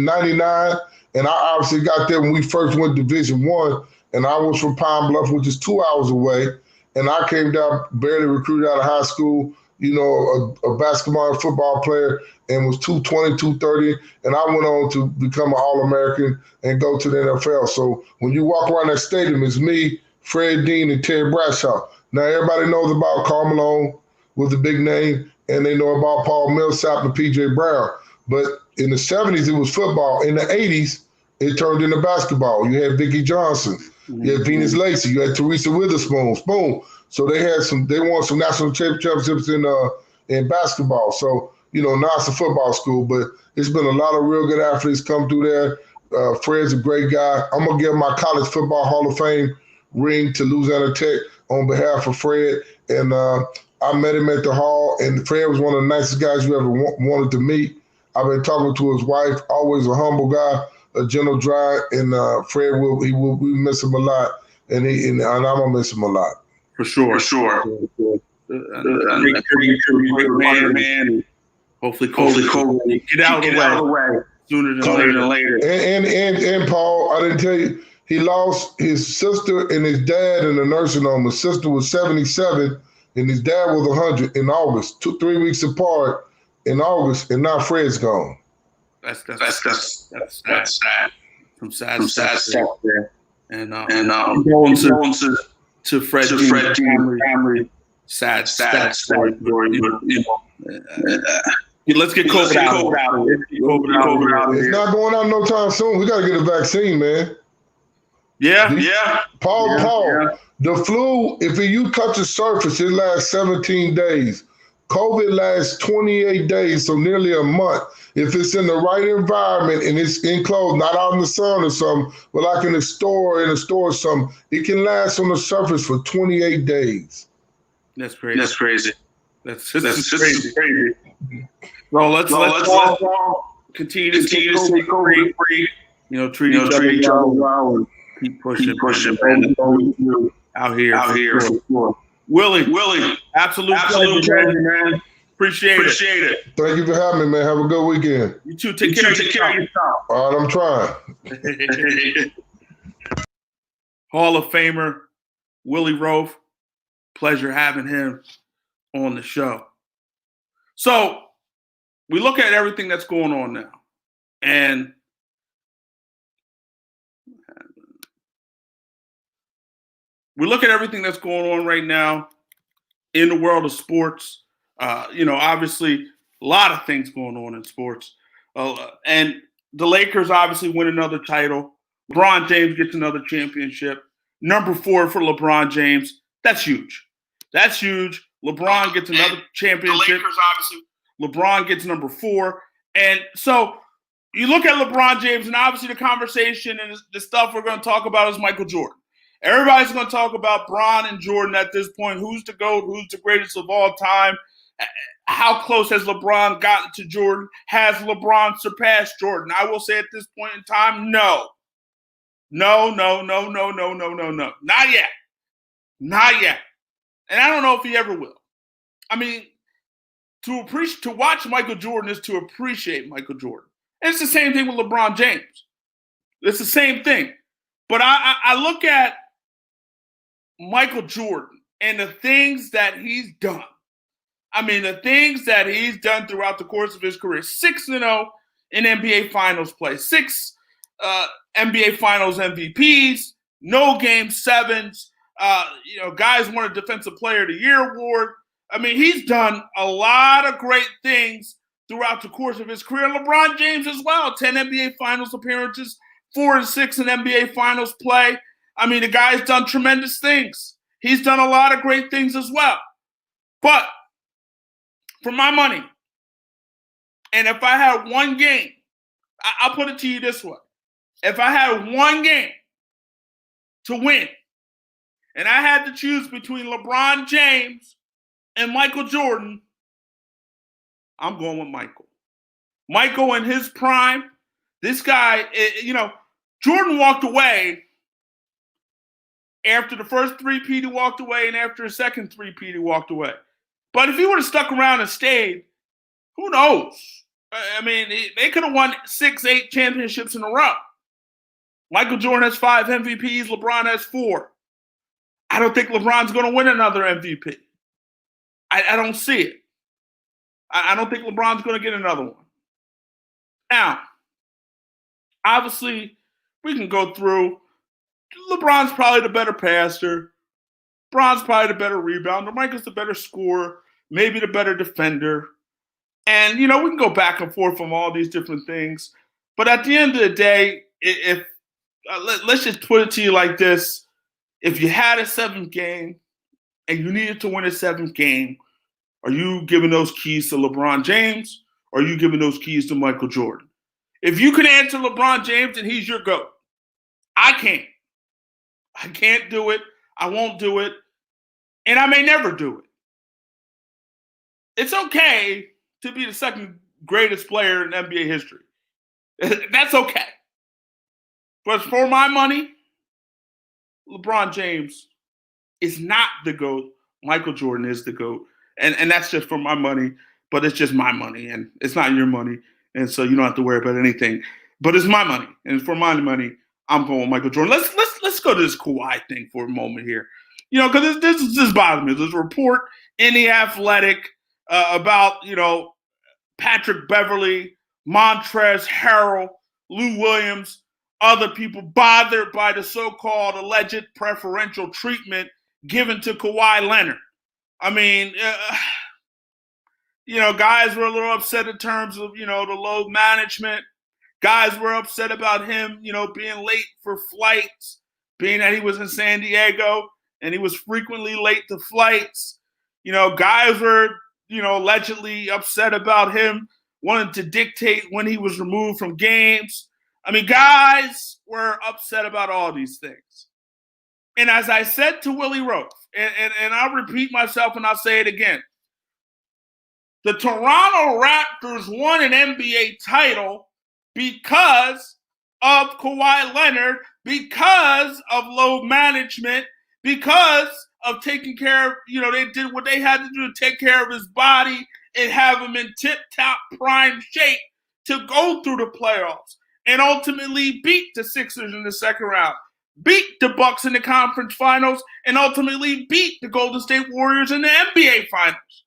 99. And I obviously got there when we first went Division I, and I was from Pine Bluff, which is 2 hours away. And I came down, barely recruited out of high school, a basketball and football player, and was 220, 230. And I went on to become an All-American and go to the NFL. So when you walk around that stadium, it's me, Fred Dean, and Terry Bradshaw. Now everybody knows about Karl Malone, was a big name. and they know about Paul Millsap and P.J. Brown. But in the 70s, it was football. In the 80s, it turned into basketball. You had Vicki Johnson. You had Venus Lacey. You had Teresa Witherspoon. Spoon. So they won some national championships in basketball. So, now it's a football school, but it's been a lot of real good athletes come through there. Fred's a great guy. I'm going to give my College Football Hall of Fame ring to Louisiana Tech on behalf of Fred. And I met him at the hall, and Fred was one of the nicest guys you ever wanted to meet. I've been talking to his wife, always a humble guy, a gentle dry, and Fred we miss him a lot, and I'm gonna miss him a lot. For sure. Great man. Hopefully, Kobe get out of the way sooner than later. And Paul, I didn't tell you, he lost his sister and his dad in a nursing home. His sister was 77, and his dad was 100 in August. 3 weeks apart in August, and now Fred's gone. That's sad. Some sad stuff there. And condolences to Fred family. Sad story. Let's get COVID out of here. It's not going out no time soon. We got to get a vaccine, man. Yeah. Paul, the flu, if you touch the surface, it lasts 17 days. COVID lasts 28 days, so nearly a month. If it's in the right environment and it's enclosed, not out in the sun or something, but like in a store or something, it can last on the surface for 28 days. That's crazy. That's crazy. Well, let's all continue to stay COVID free. Treat each other well and keep pushing, man. Out here. For sure. Willie, absolute pleasure, man. Appreciate it. Thank you for having me, man. Have a good weekend. You too. Take care of yourself. All right, I'm trying. Hall of Famer Willie Roaf. Pleasure having him on the show. So we look at everything that's going on now, and we look at everything that's going on right now in the world of sports. Obviously, a lot of things going on in sports. And the Lakers obviously win another title. LeBron James gets another championship. Number 4 for LeBron James. That's huge. LeBron gets another championship. The Lakers obviously. LeBron gets number 4. And so you look at LeBron James, and obviously the conversation and the stuff we're going to talk about is Michael Jordan. Everybody's going to talk about Bron and Jordan at this point. Who's the GOAT? Who's the greatest of all time? How close has LeBron gotten to Jordan? Has LeBron surpassed Jordan? I will say at this point in time, no. No. Not yet. And I don't know if he ever will. I mean, to watch Michael Jordan is to appreciate Michael Jordan. And it's the same thing with LeBron James. It's the same thing. But I look at Michael Jordan and the things that he's done. I mean, the things that he's done throughout the course of his career. 6-0 in NBA Finals play. 6 NBA Finals MVPs. No Game 7s. Guys won a Defensive Player of the Year award. I mean, he's done a lot of great things throughout the course of his career. LeBron James as well. 10 NBA Finals appearances. 4 and 6 in NBA Finals play. I mean, the guy's done tremendous things. He's done a lot of great things as well. But for my money, and if I had one game, I'll put it to you this way. If I had one game to win, and I had to choose between LeBron James and Michael Jordan, I'm going with Michael. Michael in his prime. This guy, Jordan walked away after the first three-peat, he walked away, and after the second three-peat, he walked away. But if he would have stuck around and stayed, who knows? I mean, they could have won 6-8 championships in a row. Michael Jordan has 5 MVPs. LeBron has 4. I don't think LeBron's going to win another MVP. I don't see it. I don't think LeBron's going to get another one. Now, obviously, we can go through. LeBron's probably the better passer. Bron's probably the better rebounder. Michael's the better scorer. maybe the better defender. And, we can go back and forth from all these different things. But at the end of the day, if let's just put it to you like this. If you had a 7th game and you needed to win a 7th game, are you giving those keys to LeBron James or are you giving those keys to Michael Jordan? If you can answer LeBron James, then he's your GOAT. I can't. I can't do it. I won't do it. And I may never do it. It's okay to be the 2nd greatest player in NBA history. That's okay. But for my money, LeBron James is not the GOAT. Michael Jordan is the GOAT. And that's just for my money, but it's just my money, and it's not your money. And so you don't have to worry about anything. But it's my money. And for my money, I'm going with Michael Jordan. Let's go to this Kawhi thing for a moment here. Because this bothers me. There's a report in The Athletic about, Patrick Beverley, Montrezl Harrell, Lou Williams, other people bothered by the so-called alleged preferential treatment given to Kawhi Leonard. I mean, guys were a little upset in terms of, the load management. Guys were upset about him, being late for flights, being that he was in San Diego and he was frequently late to flights. Guys were, allegedly upset about him wanting to dictate when he was removed from games. I mean, guys were upset about all these things. And as I said to Willie Roaf, and I'll repeat myself and I'll say it again, the Toronto Raptors won an NBA title because of Kawhi Leonard, because of load management, because of taking care of, they did what they had to do to take care of his body and have him in tip-top prime shape to go through the playoffs and ultimately beat the Sixers in the 2nd round, beat the Bucks in the conference finals, and ultimately beat the Golden State Warriors in the NBA finals.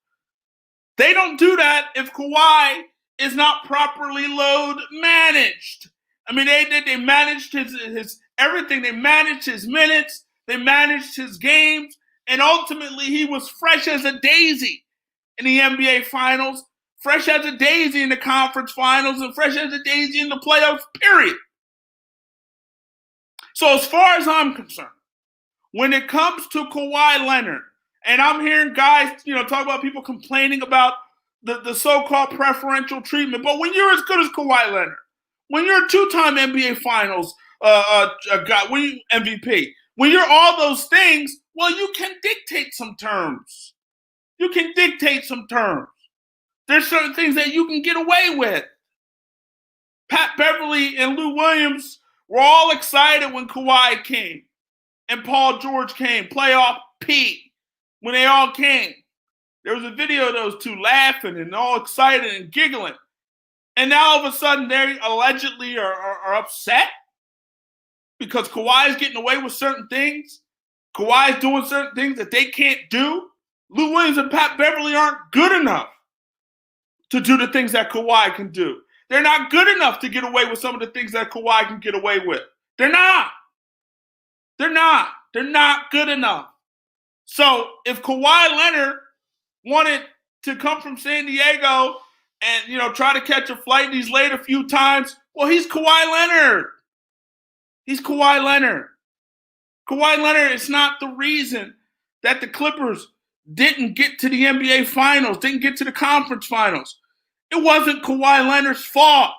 They don't do that if Kawhi is not properly load managed. I mean, they managed his everything. They managed his minutes. They managed his games. And ultimately, he was fresh as a daisy in the NBA finals, fresh as a daisy in the conference finals, and fresh as a daisy in the playoffs, period. So as far as I'm concerned, when it comes to Kawhi Leonard, and I'm hearing guys, talk about people complaining about the so-called preferential treatment, but when you're as good as Kawhi Leonard, when you're a 2-time NBA Finals guy, when you MVP, when you're all those things, well, you can dictate some terms. You can dictate some terms. There's certain things that you can get away with. Pat Beverley and Lou Williams were all excited when Kawhi came and Paul George came, playoff P, when they all came. There was a video of those two laughing and all excited and giggling. And now all of a sudden they allegedly are upset because Kawhi is getting away with certain things. Kawhi is doing certain things that they can't do. Lou Williams and Pat Beverley aren't good enough to do the things that Kawhi can do. They're not good enough to get away with some of the things that Kawhi can get away with. They're not. They're not. They're not good enough. So if Kawhi Leonard wanted to come from San Diego and, try to catch a flight and he's late a few times, well, he's Kawhi Leonard. He's Kawhi Leonard. Kawhi Leonard is not the reason that the Clippers didn't get to the NBA Finals, didn't get to the conference finals. It wasn't Kawhi Leonard's fault.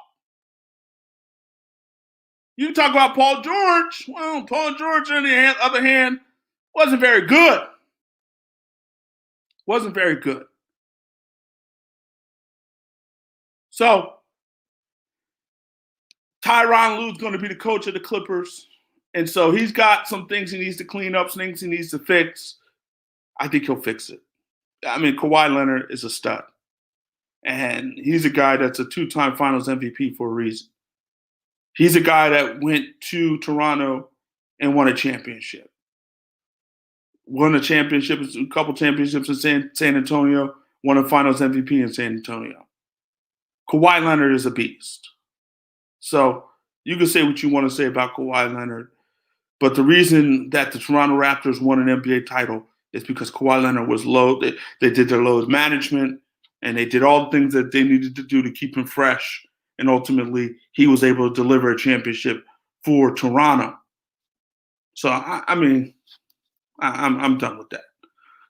You talk about Paul George. Well, Paul George, on the other hand, wasn't very good. Wasn't very good. So, Tyronn Lue's going to be the coach of the Clippers. And so he's got some things he needs to clean up, some things he needs to fix. I think he'll fix it. I mean, Kawhi Leonard is a stud. And he's a guy that's a 2-time Finals MVP for a reason. He's a guy that went to Toronto and won a championship. Won a championship, a couple championships in San Antonio, won a Finals MVP in San Antonio. Kawhi Leonard is a beast. So you can say what you want to say about Kawhi Leonard, but the reason that the Toronto Raptors won an NBA title It's because Kawhi Leonard was low. They did their load management, and they did all the things that they needed to do to keep him fresh. And ultimately, he was able to deliver a championship for Toronto. So, I'm done with that.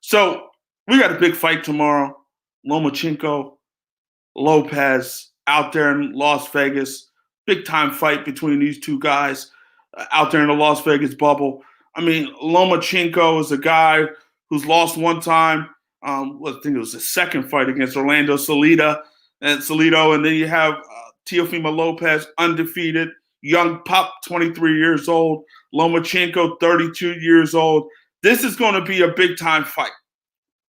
So, we got a big fight tomorrow. Lomachenko, Lopez out there in Las Vegas. Big time fight between these two guys out there in the Las Vegas bubble. I mean, Lomachenko is a guy who's lost one time. I think it was his second fight against Orlando Salido. And then you have Teofimo Lopez, undefeated, young pup, 23 years old. Lomachenko, 32 years old. This is going to be a big-time fight.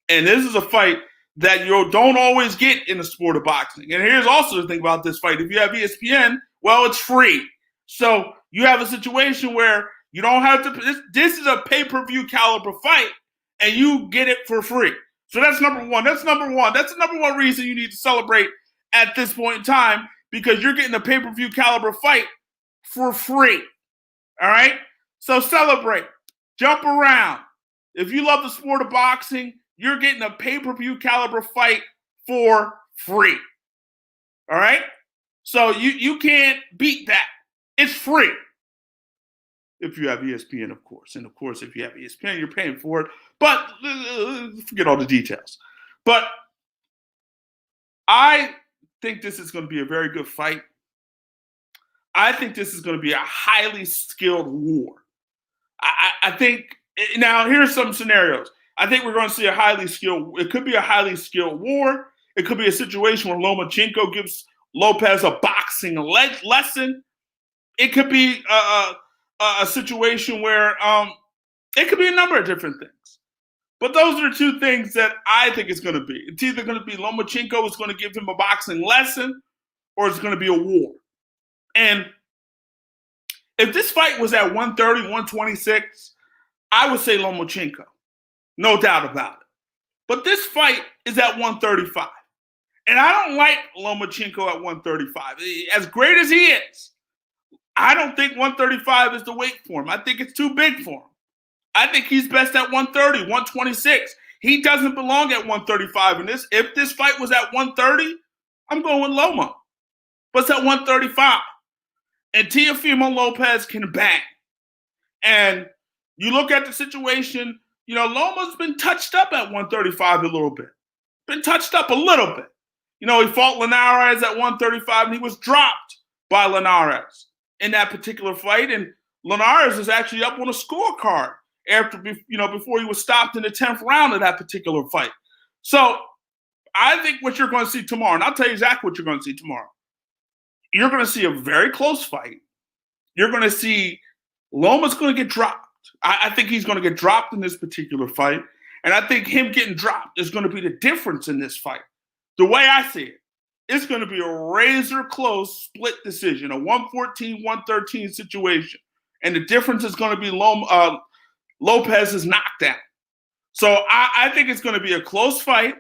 And this is a fight that you don't always get in the sport of boxing. And here's also the thing about this fight. If you have ESPN, well, it's free. So you have a situation where you don't have to – this is a pay-per-view caliber fight, and you get it for free. So that's number one. That's the number one reason you need to celebrate at this point in time, because you're getting a pay-per-view caliber fight for free. All right? So celebrate. Jump around. If you love the sport of boxing, you're getting a pay-per-view caliber fight for free. All right? So you can't beat that. It's free. If you have ESPN, of course. And, of course, if you have ESPN, you're paying for it. But forget all the details. But I think this is going to be a very good fight. I think this is going to be a highly skilled war. I think – now, here's some scenarios. I think we're going to see it could be a highly skilled war. It could be a situation where Lomachenko gives Lopez a boxing lesson. It could be a situation where it could be a number of different things. But those are the two things that I think it's going to be. It's either going to be Lomachenko is going to give him a boxing lesson, or it's going to be a war. And if this fight was at 130, 126, I would say Lomachenko. No doubt about it. But this fight is at 135. And I don't like Lomachenko at 135. As great as he is, I don't think 135 is the weight for him. I think it's too big for him. I think he's best at 130, 126. He doesn't belong at 135 in this. If this fight was at 130, I'm going with Loma. But it's at 135. And Teofimo Lopez can bang. And you look at the situation, Loma's been touched up at 135 a little bit. Been touched up a little bit. He fought Linares at 135, and he was dropped by Linares in that particular fight. And Linares is actually up on a scorecard before he was stopped in the 10th round of that particular fight. So I think what you're going to see tomorrow, and I'll tell you exactly what you're going to see tomorrow. You're going to see a very close fight. You're going to see Loma's going to get dropped. I think he's going to get dropped in this particular fight. And I think him getting dropped is going to be the difference in this fight. The way I see it, it's going to be a razor-close split decision, a 114-113 situation. And the difference is going to be Lopez's knockdown. So I think it's going to be a close fight.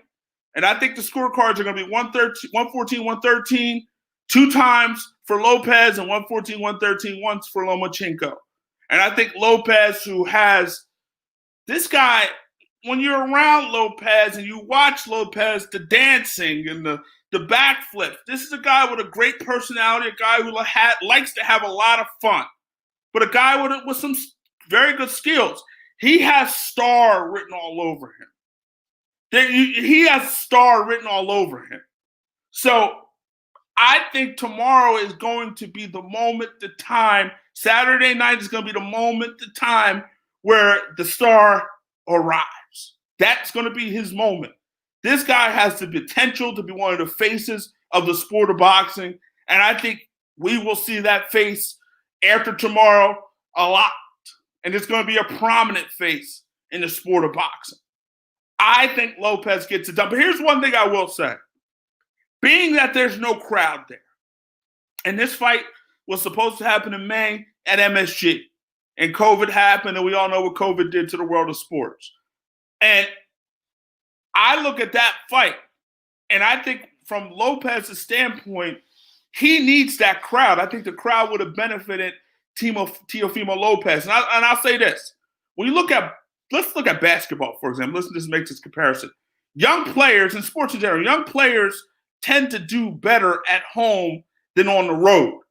And I think the scorecards are going to be 114-113, 2 times for Lopez, and 114-113 once for Lomachenko. And I think Lopez, who has this guy, when you're around Lopez and you watch Lopez, the dancing and the backflip, this is a guy with a great personality, a guy who likes to have a lot of fun, but a guy with some very good skills. He has star written all over him. He has star written all over him. So I think tomorrow is going to be the moment, the time. Saturday night is going to be the moment, the time where the star arrives. That's going to be his moment. This guy has the potential to be one of the faces of the sport of boxing. And I think we will see that face after tomorrow a lot. And it's going to be a prominent face in the sport of boxing. I think Lopez gets it done. But here's one thing I will say. Being that there's no crowd there, and this fight was supposed to happen in May at MSG, and COVID happened, and we all know what COVID did to the world of sports. And I look at that fight, and I think from Lopez's standpoint, he needs that crowd. I think the crowd would have benefited Teofimo Lopez. And I'll say this. When you look at let's look at basketball, for example. Let's just make this comparison. Young players, in sports in general, young players tend to do better at home than on the road.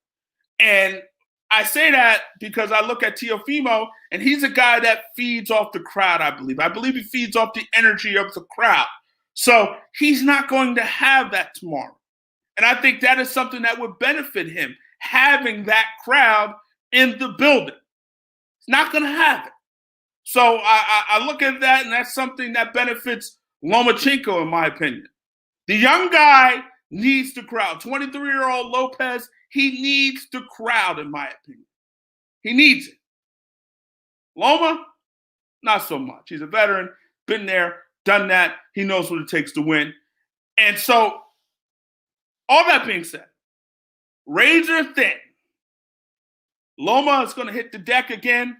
And I say that because I look at Teofimo, and he's a guy that feeds off the crowd, I believe. I believe he feeds off the energy of the crowd. So he's not going to have that tomorrow. And I think that is something that would benefit him, having that crowd in the building. He's not going to have it. So I look at that, and that's something that benefits Lomachenko, in my opinion. The young guy needs the crowd. 23-year-old Lopez, he needs the crowd, in my opinion. He needs it. Loma, not so much. He's a veteran, been there, done that. He knows what it takes to win. And so, all that being said, razor thin. Loma is going to hit the deck again.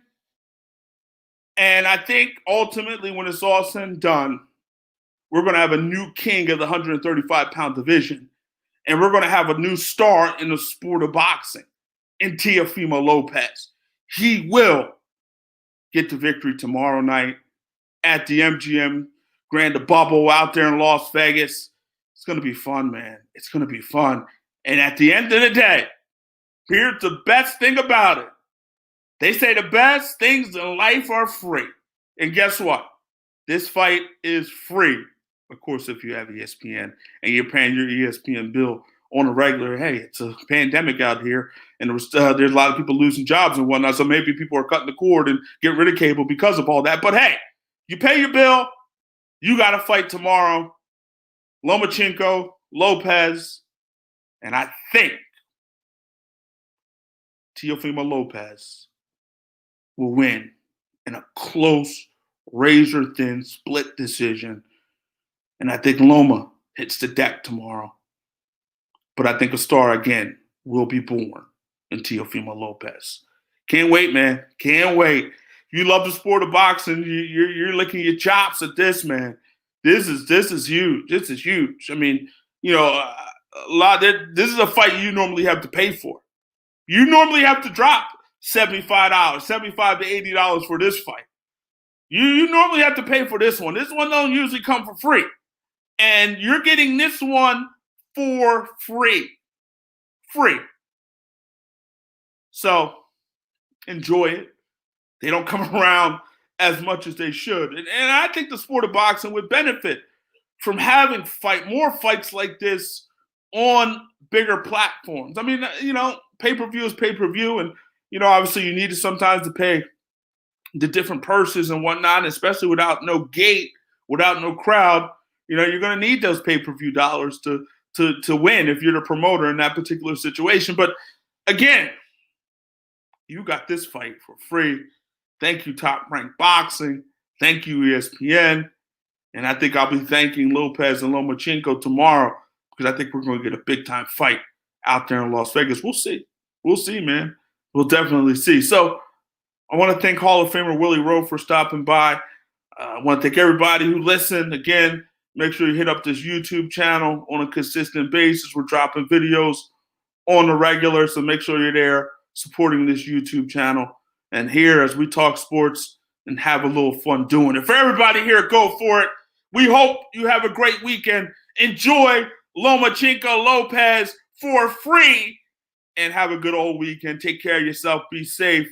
And I think ultimately, when it's all said and done, we're going to have a new king of the 135-pound division. And we're going to have a new star in the sport of boxing in Teofimo Lopez. He will get the victory tomorrow night at the MGM Grand Bubble out there in Las Vegas. It's going to be fun, man. It's going to be fun. And at the end of the day, here's the best thing about it. They say the best things in life are free. And guess what? This fight is free. Of course, if you have ESPN and you're paying your ESPN bill on a regular, hey, it's a pandemic out here, and there's a lot of people losing jobs and whatnot, so maybe people are cutting the cord and getting rid of cable because of all that. But hey, you pay your bill, you got to fight tomorrow. Lomachenko, Lopez, and I think Teofimo Lopez will win in a close, razor-thin split decision. And I think Loma hits the deck tomorrow. But I think a star, again, will be born in Teofimo Lopez. Can't wait, man. Can't wait. If you love the sport of boxing, you're licking your chops at this, man. This is huge. This is huge. I mean, you know, this is a fight you normally have to pay for. You normally have to drop $75, $75 to $80 for this fight. You normally have to pay for this one. This one don't usually come for free. And you're getting this one for free. Free. So enjoy it. They don't come around as much as they should. And I think the sport of boxing would benefit from having more fights like this on bigger platforms. I mean, you know, pay-per-view is pay-per-view. And, you know, obviously you need to sometimes to pay the different purses and whatnot, especially without no gate, without no crowd. You know, you're going to need those pay-per-view dollars to win if you're the promoter in that particular situation. But again, you got this fight for free. Thank you, Top Rank Boxing. Thank you, ESPN. And I think I'll be thanking Lopez and Lomachenko tomorrow because I think we're going to get a big-time fight out there in Las Vegas. We'll see. We'll see, man. We'll definitely see. So I want to thank Hall of Famer Willie Roaf for stopping by. I want to thank everybody who listened. Again, make sure you hit up this YouTube channel on a consistent basis. We're dropping videos on the regular, so make sure you're there supporting this YouTube channel. And here, as we talk sports and have a little fun doing it. For everybody here, go for it. We hope you have a great weekend. Enjoy Lomachenko Lopez for free and have a good old weekend. Take care of yourself. Be safe.